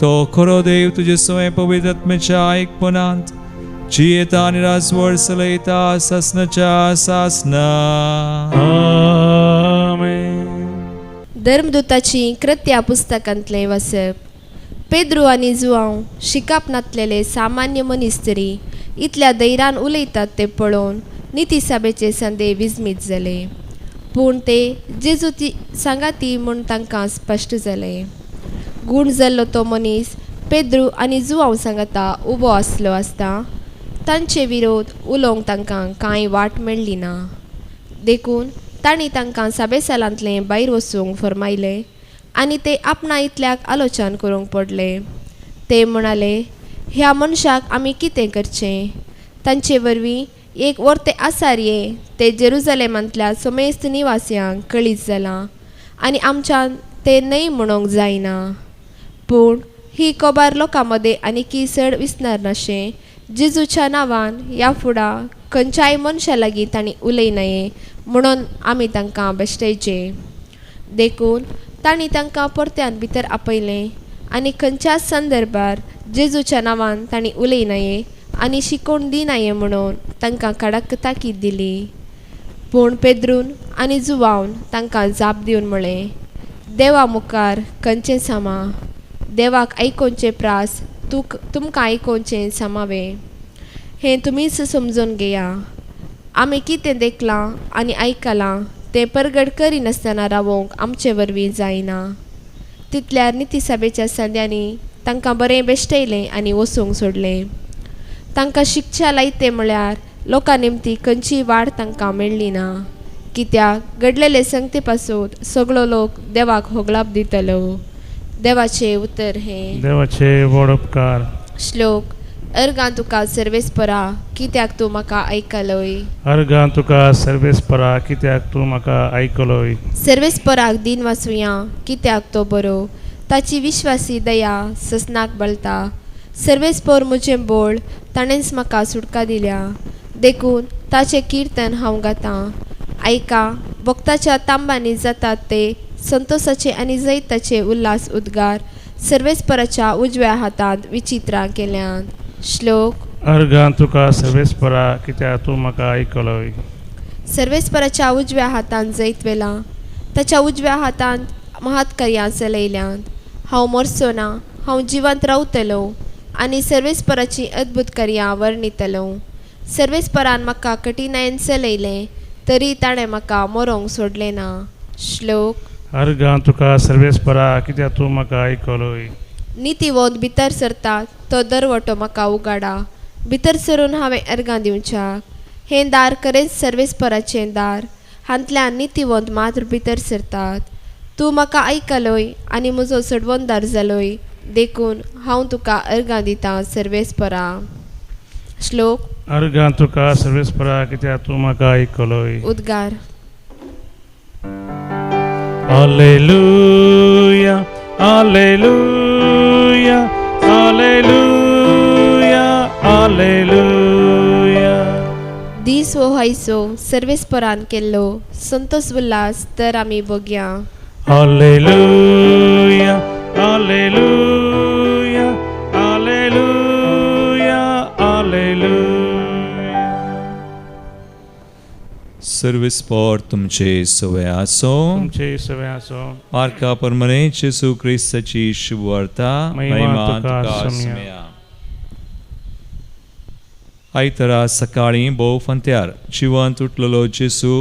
तो खरो देव तुजे स्वयं पवित्र आत्म्याच्या एकपणांत जियेता आनी राजवड चलयता सासनाच्या सासना. आमेन. धर्मदूताची कृत्या पुस्तकांतले वसप. पेद्रू आनी जुआंव शिकाप नातलेले सामान्य मनीस तरी इतल्या धैर्यान उलयतात ते पळोवन निती सभेचे संदे विजमीत जाले पूण ते जेजूची सांगाती म्हूण तांकां स्पश्ट जाले. गूण जाल्लो तो मनीस पेद्रू आनी जुआंव सांगाता उबो आसलो आसता तांचे विरोध उलोवंक तांकां कांय वाट मेळ्ळी ना. देखून तांणी तांकां सभेसालांतले भायर वचूंक फरमायले आनी ते आपणा इतल्याक आलोचन करूंक पडले. ते म्हणाले ह्या मनशाक आमी कितें करचें. तांचे वरवीं एक वर्ते आसार्ये ते जेरुजलेमांतल्या समेस्त निवासियांक कळीत जालां आनी आमच्यान ते न्हय म्हणूंक जायना. पूण ही कोबार लोकां मदें आनी चड विस्तार नाशें जेजूच्या नांवान ह्या फुडां खंयच्याय मनशा लागीं तांणी उलयनाये म्हणून आमी तांकां बेश्टायचे. देखून तांणी तांकां परत्यान भितर आपयलें आनी खंयच्याच संदर्भार जेजूच्या नांवान तांणी उलयनाये आनी शिकोवन दिनाये म्हणून तांकां कडक ताकीद दिली. पूण पेद्रून आनी जुआंवन तांकां जाप दिवन म्हळें देवा मुखार खंयचें सामा देवाक आयकोवचें प्रास तुमकां आयकोवचें सामावें हें तुमीच समजून घेया. आमी कितें देखलां आनी आयकलां तें परगट करिनासतना रावोंक आमचे वरवीं जायना. तितल्यार निती सभेच्या संद्यांनी तांकां बरें बेश्टयलें आनी वसूंक सोडलें. तांकां शिक्षा लायते म्हळ्यार लोकां निमती खंयची वाड तांकां मेळ्ळी ना कित्याक घडलेले संगते पासून सगळो लोक देवाक होगलाप दितलो. देवाचे उतर हें देवाचे व्हड उपकार. श्लोक. अर्गां तुका सर्वेस्परा कित्याक तूं म्हाका आयकलोय. अर्गां तुका सर्वेस्परा कित्याक तूं म्हाका आयकलोय. सर्वेस्पराक दिन वाचुया कित्याक तो बरो ताची विश्वासी दया ससनाक बळटा. सर्वेस्पर म्हजें बोळ ताणेंच म्हाका सुटका दिल्या देखून ताचें किर्तन हांव गातां. आयका भक्ताच्या तांब्यांनी जातात ते संतोषाचे आनी जैताचे उल्हास उद्गार सर्वेस्पराच्या उजव्या हातांत विचित्रां केल्यान. श्लोक. अर्गां तुका सर्वेस्परा कित्याक तूं म्हाका आयकलोय. सर्वेस्पराच्या उजव्या हातांत जैत वेला ताच्या उजव्या हातांत महत्कार्यां चलयल्यान. हांव मरचो ना हांव जिवंत रावतलो आनी सर्वेस्पराची अद्भुत कार्यां वर्णितलो. सर्वेस्परान म्हाका कठिनायेन चलयलें तरी ताणें म्हाका मरोंक सोडलें ना. श्लोक. अर्गां तुका सर्वेस्परा कित्याक तूं म्हाका आयकलोय. नितीवंत भितर सरतात तो दरवटो म्हाका उगाडा. भितर सरून हांवें अर्गां दिवच्याक. हें दार खरेंच सर्वेस्पराचें दार हांतल्यान नितीवंत मात्र भितर सरतात. तूं म्हाका आयकलोय आनी म्हजो सडवंदार जालोय देखून हांव तुका अर्गां दितां सर्वेस्परा. श्लोक. अर्गां तुका सर्वेस्परा कित्याक तूं म्हाका आयकलोय. उद्गार. Alleluia, Alleluia, Alleluia, Alleluia. दीस वो हायसो सर्वेस्परान केल्लो संतोष उल्हास तर आमी बघया. Alleluia, Alleluia, Alleluia, Alleluia. सर्विस्पोर तुमचे सवय आसो. तुमचे सवे आसो. मार्का परमने जेसू क्रिस्ताची शुभ वार्ता. महिमा तुका समया. आयतरा सकाळी भोव फंत्यार जिवंत उठलेलो जेसू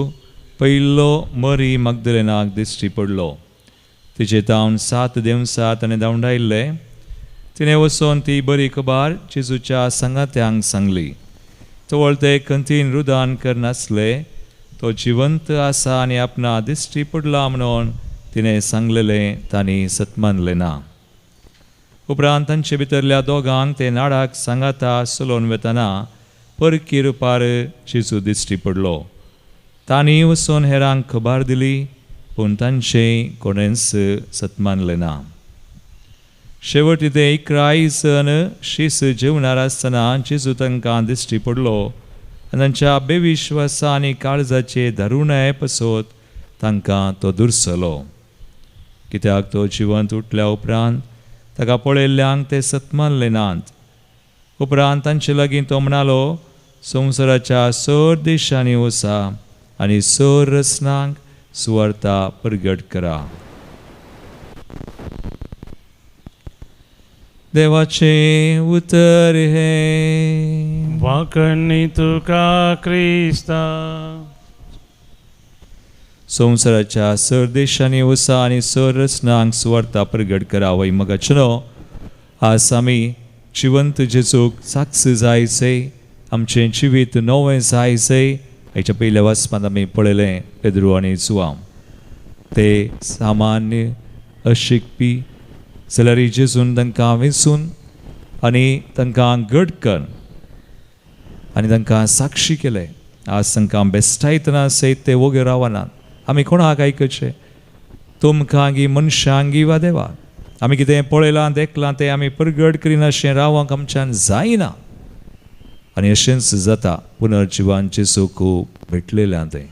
पयलो मरी मगदलेनाक दिश्टी पडलो. तिचे तावन 7 दिवसां ताणें धांवडायल्ले. तिणें वचोन ती बरी खबर जेजूच्या संगात्यांक सांगली. तवळ ते कंतीन रुदान करनासले. तो जिवंत आसा आनी आपणा दिश्टी पडला म्हणून तिणें सांगलेलें तांणी सतमानलें ना. उपरांत तांचे भितरल्या दोगांक ते नाडाक सांगाता चलोवन वेतना परकी रुपार जेजू दिश्टी पडलो. तांणी वचून हेरांक खबर दिली पूण तांचे कोणेंच सतमानलें ना. शेवटी ते 11 जण शीस जेवणार आसतना जेजू तांकां दिश्टी पडलो आनी तांच्या बेविश्वासा आनी काळजाचे दारुणाय पसोत तांकां तो दुर्सलो. कित्याक तो जिवंत उठल्या उपरांत ताका पळयल्ल्यांक ते सतमानले नात. उपरांत तांचे लागीं तो म्हणालो, संवसाराच्या सर देशांनी वचा आनी सर रसनांक सुवार्ता प्रगट करा. देवाचे उतर हे. वाकणी तुका क्रिस्ता. संवसाराच्या सर देशांनी वचा आनी सर रसनांक सुवार्ता प्रगट करा. वय मगाचनो आज आमी जिवंत जेजूक साक्ष जायचे, आमचें जिवीत नवें जायचे. हेच्या पयल्या वाचपांत आमी पळयलें पेद्रू आनी जुआंव. ते सामान्य अशिकपी जाल्यार जेजून तांकां वेंचून आनी तांकां घट कर आनी तांकां साक्षी केले. आज तांकां बेस्टायतना सयत ते वोगे रावनात. आमी कोणाक आयकचें? तुमकांगी मनशांगी वा देवा? आमी कितें पळयलां देखलां तें आमी प्रगट करिना अशें रावंक आमच्यान जायना. आनी अशेंच जाता पुनर्जिवान जेजूक भेटलेल्यां तें.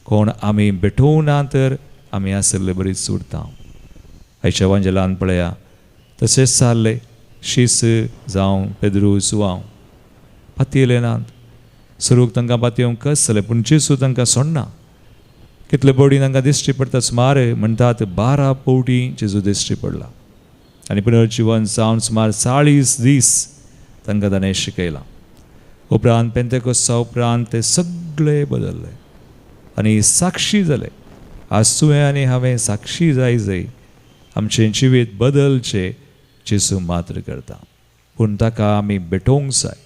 कोण आमी भेटूं ना तर आमी आसले बरीच उरता. आयच्या वांजेलान पळया तशेंच जाल्लें. शीस जावं पेद्रू जुआंव पातयेले नात. सरूक तांकां पातयेवंक कस जालें पूण जेजू तांकां सोडना. कितले पवटी तांकां दिश्टी पडटा? सुमार म्हणटात 12 पवटी जेजू दिश्टी पडला. आनी पुनर्जिवन जावन सुमार 40 दीस तांकां ताणें शिकयलां. उपरांत पेंतेकोस्ता उपरांत ते सगळे बदलले आनी साक्षी जाले. आज तुवें आनी हांवें साक्षी जाय. आमचें जिवीत बदलचें जेजू मात्र करता. पूण ताका आमी भेटोवंक जाय,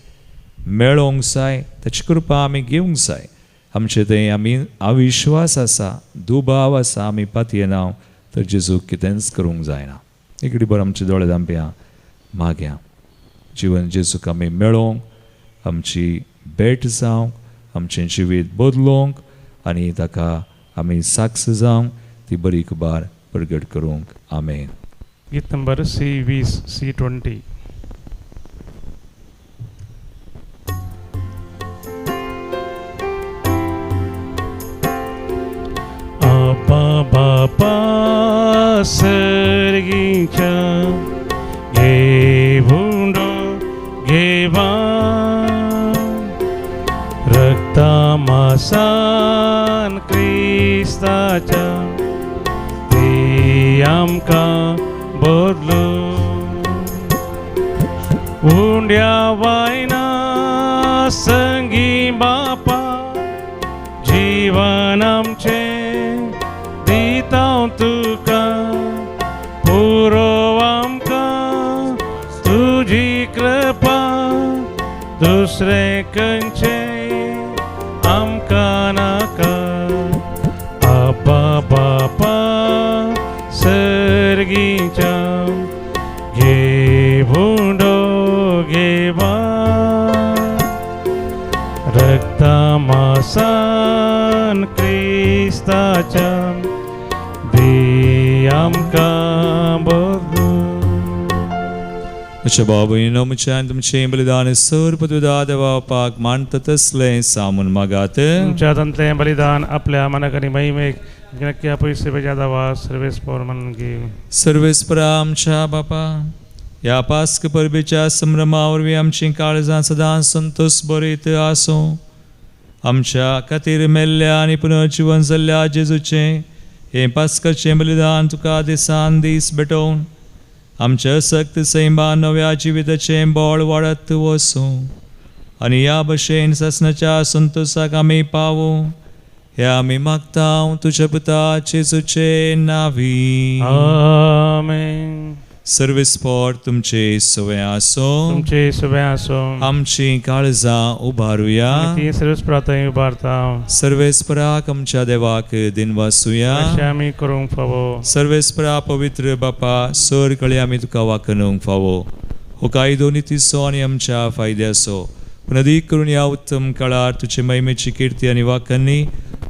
मेळोवंक जाय, ताची कृपा आमी घेवंक जाय. आमचें तें आमी अविश्वास आसा, दुबाव आसा, आमी पातयेना तर जेजूक कितेंच करूंक जायना. एक बर आमचे दोळे धांपया, मागया. जिवन जेजूक आमी मेळोवंक, आमची भेट जावंक, आमचें जिवीत बदलोवंक आनी ताका आमी साक्ष जावंक ती बरी खबर प्रगट करूंक. आमेन. गीत number C20 C20. Abba Baba सर्गीच्या घेवुंडो घेवा रक्ता मासान क्रिस्ताच्या ती आमकां बदलू उंड्या वायना संगी बापा जीवन आमचें दितां तुका पुरो आमकां तुजी कृपा दुसरे खंयचे आमकां नाका आबा बापा सर्गीच्या घेवुंडो घेवा सन क्रिस्ताच्या दी आमकां बदलून. म्हज्या बाबून म्हज्यान तुमचें बलिदान सर पदविदा देवापाक मानता तसलें सामून मागात. तुमच्या तंतलें बलिदान आपल्या मनाक आनी महिमेक नक्की पयस सेवेच्या दावा सर्वेस्पर म्हणून घे. सर्वेस्परा आमच्या बापा, ह्या पास्क परबेच्या संभ्रमा वरवीं आमची काळजां सदां संतोष बरयत आसूं. आमच्या खातीर मेल्ल्या आनी पुनर्जीवन जाल्ल्या जेजूचें हें पास्काचें बलिदान तुका दिसान दीस भेटोवन आमच्या सक्त सैमा नव्या जिविताचें बळ वाडत वसूं आनी ह्या भशेन ससनाच्या संतोषाक आमी पावूं हें आमी मागता तुज्या पुता जेजूचे नांवी. आमेन. सर्वेस्पर तुमचे सवय आसूं. तुमचे सगळे आसूं. आमची काळजां उबारुया. ती सर्वेस्परा थंय उबारता. सर्वेस्पराक आमच्या देवाक दिन वासुया. अशें आमी करूंक फावो. सर्वेस्परा पवित्र बापा, सर कळे आमी तुका वाकणूंक फावो. हो कायदो नितीचो आनी आमच्या फायद्याचो, पूण अदीक करून ह्या उत्तम काळार तुजे महिमेची किर्ती आनी वाकणी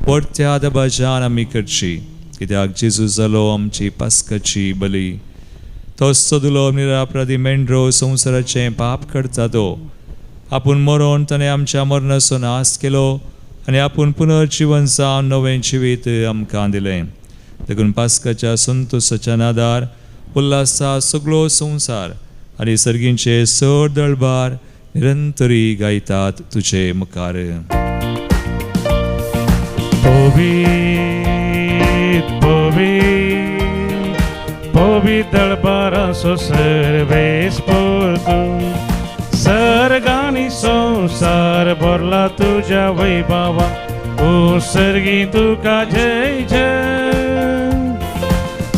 परत्या दबाज्यान आमी करची, कित्याक जेजू जालो आमची पास्काची बली. तो सदुलो निरापराधी मेंढरो संवसाराचें पाप करता तो. आपूण मरोन ताणें आमच्या मरणाचो नाश केलो आनी आपूण पुनर्जीवन जावन नवें जिवीत आमकां दिलें. देखून पास्काच्या संतोशाच्या नादार उल्हासा सगळो संवसार आनी सर्गींचे सर दळबार निरंतरी गायतात तुजे मुखार. पवित्र दळबाराचो सर्वेस्पर तूं. सर्गानी संसार भरला तुज्या वैभवा. ओ सर्गी तुका जय जय.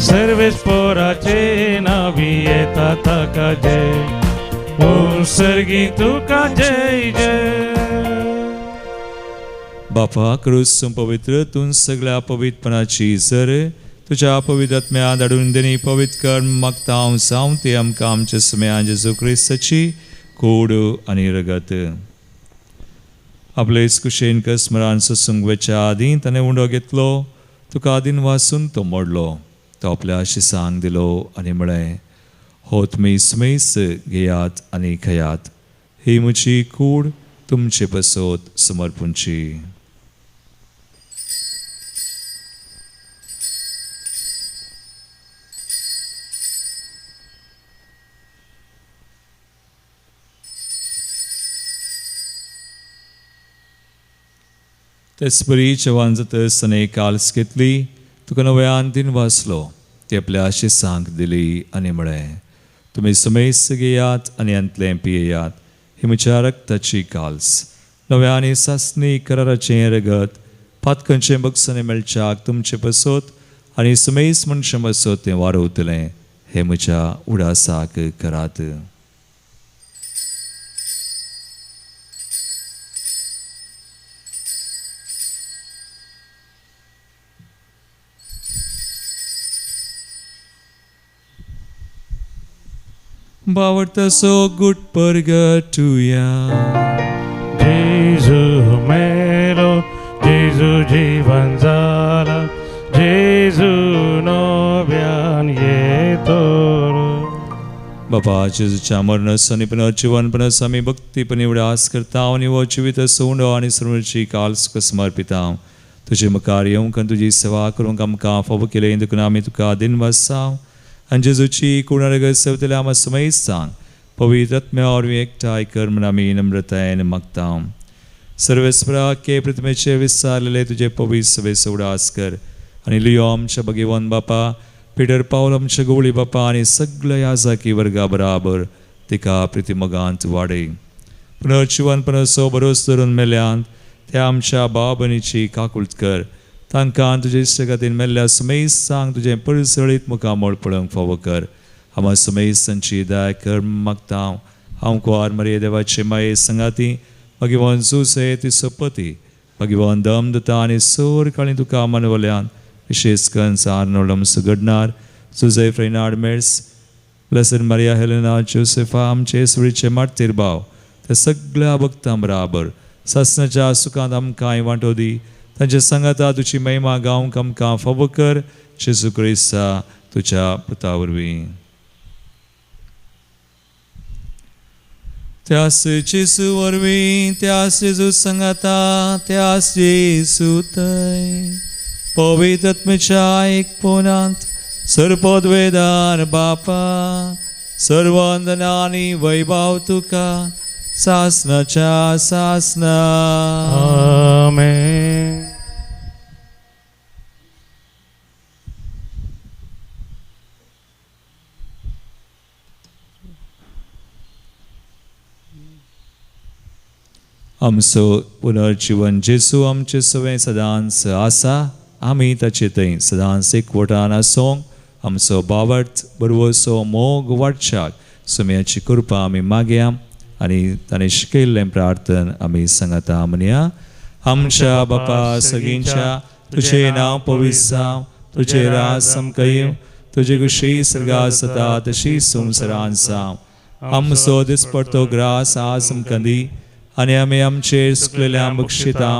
सर्वेस्पराचे नावी येता ताका जय. ओ सर्गी तुका जय जय. बापा, क्रूस पवित्र तूं सगळ्या पवित्रपणाची झर तुज्या पवित्र आत्म्या धाडून देणी पवित्र कर मागता हांव जावं ती आमकां आमच्या समेळान जेजू क्रिस्ताची कूड आनी रगत. आपलेच कुशेन स्मरान सत्संग वेच्या आदीं ताणें उंडो घेतलो, तुका आदीन वाचून तो मोडलो. तो आपल्या शिसांक दिलो आनी म्हळें, हो तुमी समेस घेयात आनी खयात. ही म्हजी कूड तुमचे पसोत समर्पूंची. तेच बरी जवान जातसताना काल्स घेतली, तुका नव्यान दिन वाचलो. ती आपल्या शिसांक दिली आनी म्हळें, तुमी समेस घेयात आनी अंतलें पियेयात. ही म्हज्या रक्ताची काल्स, नव्या आनी सासणी कराराचें रगत, पातकांचें बक्षांनी मेळच्याक तुमचे पसोत आनी समेस मनशां पसोत तें वारोवतलें. हे म्हज्या उडासाक करात. बावडता सो गुट परगटुया. जेजू मेलो, जेजू जीवन जाला, जेजू नव्यान येतो. बाबा, जेजूच्या मरणास आनी पुनर्जीवनपणास आमी भक्तीपणी उडास करता आनी हो जिवीत सोंडो आनी सर्वची काल्स समर्पिता. तुजे मुखार येवंक आनी तुजी सेवा करूंक आमकां फावो केलें, देखून आमी तुका दिन वासांव आनी जेजूची कुणारग सेवतले आम समेस सांग. पवित्र आत्म्या वरवीं एकठांय कर म्हूण आमी नम्रतायेन मागता. सर्वेस्परा के प्रतिमेचे विस्तारलेले तुजे पवित्र सभेचो उडास कर आनी लियो आमच्या भगिवन बापा, पिटर पावल आमच्या गवळी बापा आनी सगळ्या याजाकी वर्गा बराबर तिका प्रितिमोगांत वाडय. पुनर्जीवनपणाचो भरोस धरून मेल्यांत त्या आमच्या भाव भयणीची काकुळट कर. तांकां तुजे इश्टगातीन मेल्ल्या समेस सांग तुजें परिसळीत मुखामोळ पळोवंक फावो कर. आम्हा समेस तांची दया कर मागता. हांव कुंवार मरिये देवाचे माये संगाती, भगिवन जुसे तिचो पती, भगिवन दमदता आनी सोर काळी तुका मानवल्यान विशेष करून आर्नोल्ड सुगडनार, जुझेफ रेनार्ड मेर्स, ब्लेसड मारिया हेलेना जोसेफा, आमचे सुरीचे मार्तीर भाव, त्या सगळ्या भक्तां बराबर ससनाच्या सुखांत आमकांय वांटो दी तांच्या संगता तुजी महिमा गावंक आमकां फावो कर जेजू क्रिस्ता तुज्या पुता वरवीं. त्यास जेजू वरवीं त्यास जेजू संगता त्यास जेजू थंय पवित्र आत्म्याच्या एकपणांत सर्वपदवेदार बापा सर्व वंदना आनी वैभव तुका सासनाच्या सासना. आमेन. आमचो पुनर्जीवन जेजू आमचे सगळे सदांच आसा आमी ताचे थंय सदांच एकवटान आसूंक आमचो बाबर्थ बरोवसो मोग वाडच्याक सुमयाची कृपा आमी मागया आनी ताणें शिकयल्लें प्रार्थन आमी सांगता म्हणया. आमच्या बापा सगळींच्या तुजें नांव पवित्र जावं तुजें राज आमकां येवं तुजी कुशी सर्गांत जाता तशी संवसारांत जावं. आमचो दिसपडटो ग्रास आज आमकां दी आनी आमी आमचेर सुकलेल्यांक बक्षिता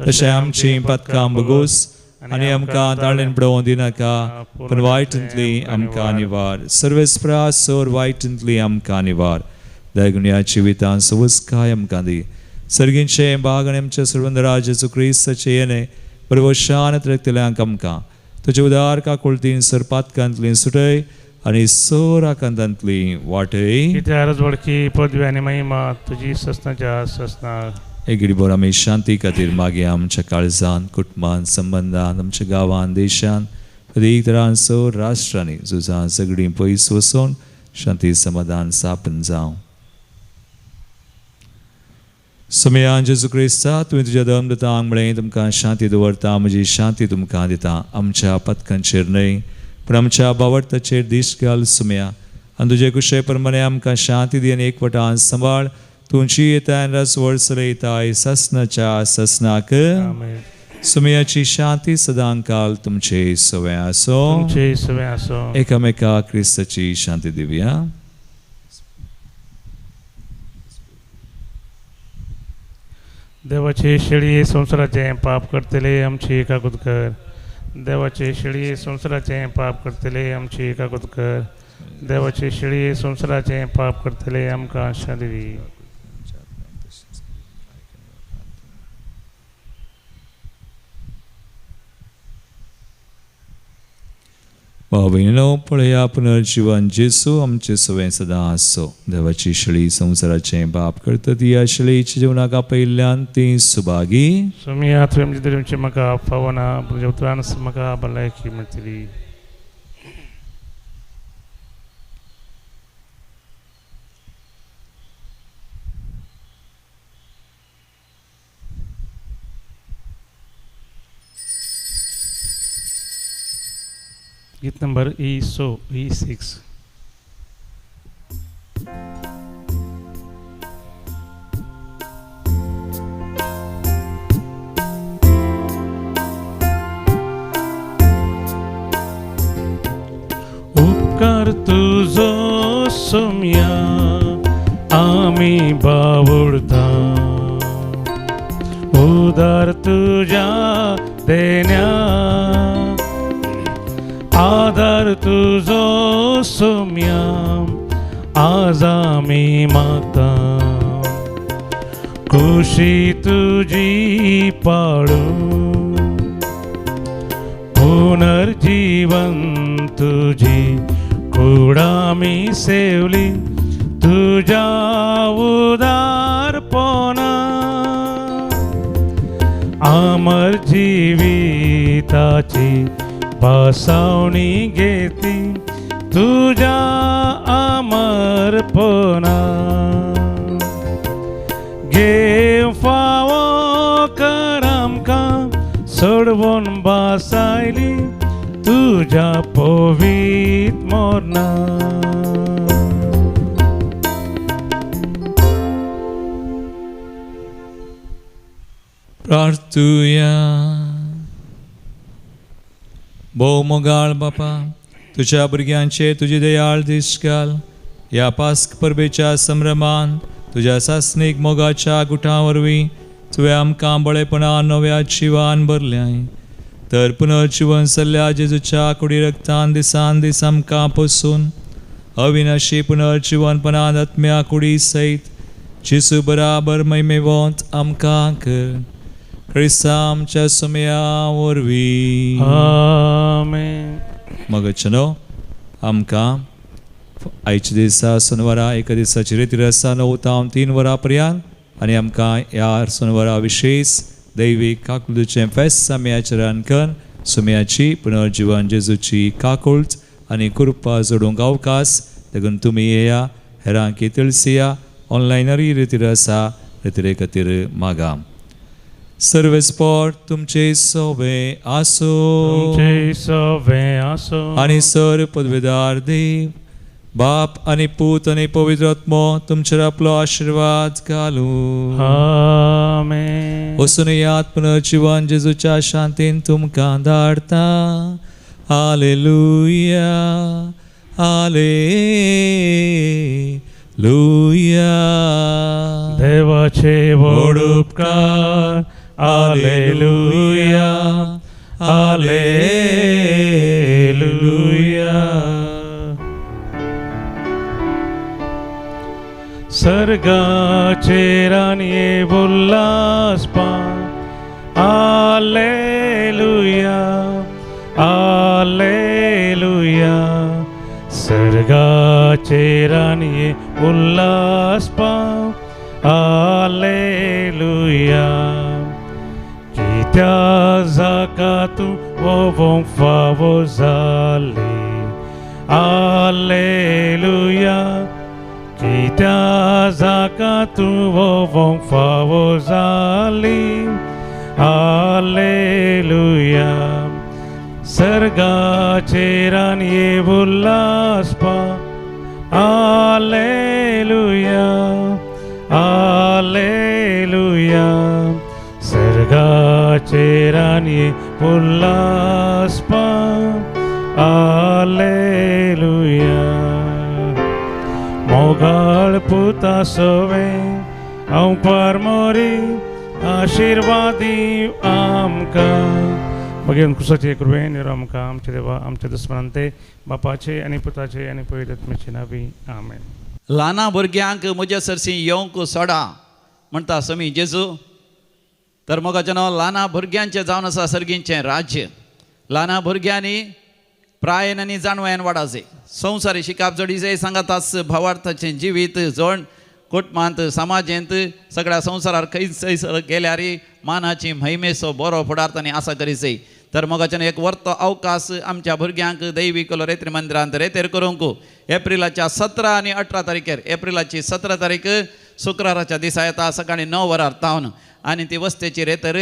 तशें आमची पथकां बगोस आनी आमकां ताळेन पडोवं दिनाका पूण वायटांतली आमकां निवार. सर्वेस्परास सोर वायटांतली आमकां निवार. दयगुण्या जिवितांत सवस्काय आमकां दी. सर्गींचे बाग आनी आमच्या सर्वंदरा जेजू क्रिस्ताचे येणे बरोबर शांत रक्तल्यांक आमकां तुजे उदार काकुळतीन सरपातकांतली सुटय आनी सोर आकांतांतली वाटय. कित्या रजवडकी पदवी आनी महिमा तुजी ससनाच्या ससना. एगिडीभर आमी शांती खातीर मागया आमच्या काळजांत कुटुंबांत संबंदांत आमच्या गांवांत देशांत अनेक तरां सोर राष्ट्रांनी झुजां सगळीं पयस वचून शांती समाधान स्थापन जावं. समयान जेजू क्रिस्ता तुवें तुज्या धर्मदूतांक म्हळें तुमकां शांती दवरता म्हजी शांती तुमकां दिता. आमच्या पथकांचेर न्हय पूण आमच्या बावडताचेर दिश्ट घाल सुमया आनी तुजे कुशे प्रमाणे आमकां शांती दी आनी एकवटान सांबाळ. तुमची येताय रसवड चलयताय ससनाच्या ससनाक. आमेन. सुमयाची शांती सदां काल तुमचे सवय आसो. तुमचे सवय आसो. एकामेका क्रिस्ताची शांती दिवया. देवाचे शेळी संवसाराचे पाप करतले आमची एकाकूत कर. देवाचे शेळी संवसाराचे पाप करतले आमची एकाकूत कर. देवाचे शेळी संवसाराचे पाप करतले आमकां शांती दी. भाविनो पळया पुनर्जीवन जेजू आमचे सवय सदां आसो. देवाची शेळी संवसाराचे पाप करता ती ह्या शेळयेच्या जिवनाक आपयल्ल्यान ती सुभागी. सुमया तुवें तुमचे म्हाका फावना तुज्या उतरान म्हाका भलायकी मेळटली. गीत नंबर E6. उपकार तुझो सोम्या आमी बावडता उदार तुझ्या देण्या आदार तुझो सोम्या आज आमी मागता खुशी तुझी पाळू पुनर्जीवन तुझी कुडामी सेवली तुझ्या उदारपणा अमर जीविताची पासावणी घेतली तुझ्या अमरपणा घे फावो कर आमकां सोडवून बासायली तुझ्या पवित्र मोरना प्रार्थुया. भोव मोगाळ बापा तुझ्या भुरग्यांचेर तुजी दयाळ दिश्ट घाल. ह्या पास्क परबेच्या संभ्रमान तुज्या सासणीक मोगाच्या गुठां वरवीं तुवें आमकां बळेपणान नव्या जिवान भरल्याय तर पुनर्जीवन जाल्ल्या जेजूच्या कुडी रक्तान दिसान दीस आमकां पसून अविनाशी पुनर्जीवनपणान आत्म्या कुडी सयत जेजू बराबर महिमेवंत आमकां कर. क्रिस्ता आमच्या सुमया वरवीं. आमेन. मगचनो आमकां आयच्या दिसा सोनवारा एका दिसाची रिती आसा 9 ते 3 वरां पर्यंत आनी आमकां ह्या सोनवारा विशेष दैवीक काकुळचें फेस्त आमी आचरण करून सुमयाची पुनर्जीवन जेजूची काकुळट आनी कृपा जोडूंक अवकाश देखून तुमी येया हेरांक तिळसिया ऑनलायनरी रिती आसा रितीरे खातीर मागा. सर्वेस्पोर तुमचे सोवे आसो तुमचे सवे आसो आनी सर पदवेदार देव बाप आनी पूत आनी पवित्र आत्मो तुमचेर आपलो आशिर्वाद घालूं. आमेन. वचून यात पुनर्जीवन जेजूच्या शांतीन तुमकां धाडटा. Hallelujah hallelujah. देवाचे व्हड उपकार. Hallelujah hallelujah. सर्गाचेर आनी उल्हास पान. Hallelujah hallelujah. सर्गाचेर आनी उल्हास पान. हालेलुया. कित्या जाका तूं वोवोंक फावो जाले. हालेलुया. कित्या जाका तूं वोवोंक फावो जाली. हालेलुया. सर्गाचेर आनी उल्हास पान. Hallelujah hallelujah. सर्गाचेर आनी उल्हास पान. हालेलुया. मोगाळ पुता सवे हांव परमोरी आशिर्वादी आमकां. मागीर कुसाचे कृपेन आमकां आमचे देवा आमच्या दुस्मनांते बापाचे आनी पुताचे आनी पवित्र आत्म्याचे नांवी आमेन. ल्हाना भुरग्यांक म्हज्या सरसी येवंक सोडा म्हणटा समी जेजू. तर मोगाचेनो ल्हाना भुरग्यांचें जावन आसा सर्गींचें राज्य. ल्हाना भुरग्यांनी प्रायेन आनी जाणवायन वाडाचे संवसारी शिकाप जोडीचे सांगातास भावार्थाचें जिवीत जोड कुटुंबांत समाजेंत सगळ्या संवसारार खंयसर गेल्यार मानाची महिमेचो बरो फुडार तांणी आसा करीचे. तर मोगाच्यान एक वर्तो अवकाश आमच्या भुरग्यांक दैवीक रेत्री मंदिरांत रेतेर करूंक एप्रिलाच्या 17 आनी 18 तारखेर. एप्रिलाची 17 तारीख शुक्राराच्या दिसा येता सकाळी 9 वरार तावन आनी ती वस्तेची रेतर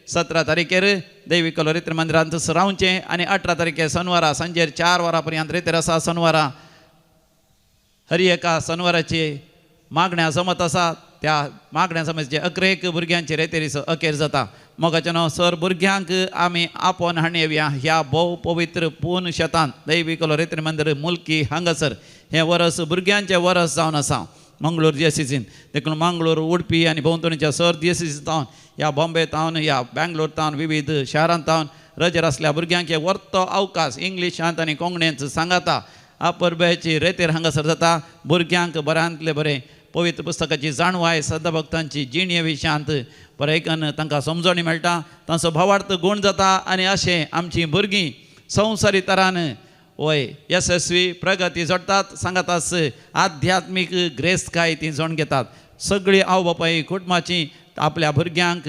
17 तारखेर दैवीक रेत्री मंदिरांत रावचें आनी 18 तारखेर शनिवारा सांजेर 4 वरां पर्यंत रेतेर आसा. शनिवारा हरी एका शनिवाराची मागण्या जमत आसा. त्या मागण्या समजचे 11 भुरग्यांचे रेतेरीस अखेर जाता. मोगाच्यान सर भुरग्यांक आमी आपोवन हाडून येवया ह्या भोव पवित्र पूर्ण शेतांत दैवीक रेत्री मंदिर मुल्की हांगासर. हें वर्स भुरग्यांचें वर्स जावन आसा मंगळूर दियेसीसीन. देखून मंगळूर उडपी आनी भोंवतणीच्या सर दियेसीस तावन ह्या बॉम्बे तावन ह्या बँगलोर तावन विविध शारांत तावन रजेर आसल्या भुरग्यांक वर्तो अवकाश इंग्लिशांत आनी कोंकणींत सांगाता. अपरबेची रेतेर हांगासर जाता. भुरग्यांक बऱ्यांतले बरें पवित्र पुस्तकाची जाणवाय सदभक्तांची जिणे विशयांत बरेंकन तांकां समजणी मेळटा. तांचो भावार्थ गुण जाता आनी अशें आमचीं भुरगीं संवसारी तरान वय यशस्वी प्रगती जोडटात. सांगातास आध्यात्मीक ग्रेस्तकाय ती जोड घेतात. सगळीं आवय बापाय कुटुंबाची आपल्या भुरग्यांक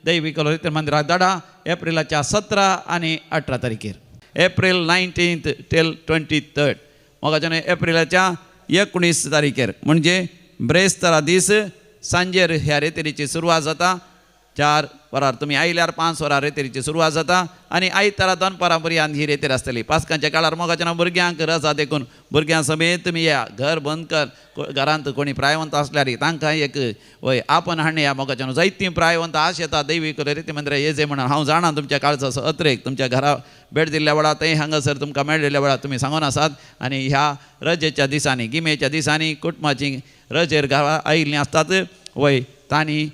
दैवीक रेत्री मंदिरांत धाडा. एप्रिलाच्या 17 आनी 18 तारखेर. एप्रील 19 till 23. मोगाच्यान एप्रिलाच्या 19 तारखेर म्हणजे ब्रेस्तारा दीस सांजेर ह्या रेतेरीची सुरवात जाता. 4 वरार तुमी आयल्यार 5 वरार रेतेरीची सुरवात जाता आनी आयतारा दनपारां पर्यंत ही रेतेर आसतली. पासकांच्या काळार मोगाच्यान भुरग्यांक रजा देखून भुरग्यां समेत तुमी या घर बंद कर. घरांत कोणी प्रायवंत आसल्यार तांकां एक वय आपण हाडणे ह्या मोगाच्यान जायतीं प्रायवंत आश येता दैवीक रेती मंदिरां येजे म्हणून. हांव जाणा तुमच्या काळचो असो अत्रेक तुमच्या घरा भेट दिल्ल्या वेळार थंय हांगासर तुमकां मेळिल्ल्या वेळार तुमी सांगून आसात. आनी ह्या रजेच्या दिसांनी गिमेच्या दिसांनी कुटुंबाची रजेर घरा आयिल्लीं आसतात वय तांणी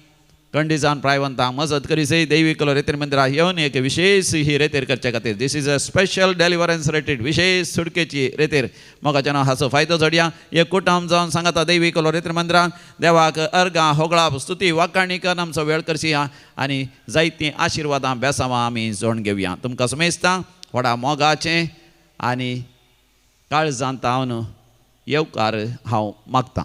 कंडिजान प्रायवंतांक मजत करीसय दैवी कलो रेतेर मंदिरात येवन एक विशेष ही रेतेर करचे खातीर दिस इज अ स्पेशल डेलिव्हरन्स रेटेड विशेष सुटकेची रेतेर मोगाच्या नांव हाचो फायदो जोडया एक कुटुंब जावन सांगाता दैवी कलो रेतेर मंदिरात देवाक अर्गां होगळा स्तुती वाकाणी करून आमचो वेळ करची आनी जायतीं आशिर्वादां बेसांवां आमी जोड घेवया तुमकां समेजता व्हडा मोगाचें आनी काळजांत हांव येवकार हांव मागतां.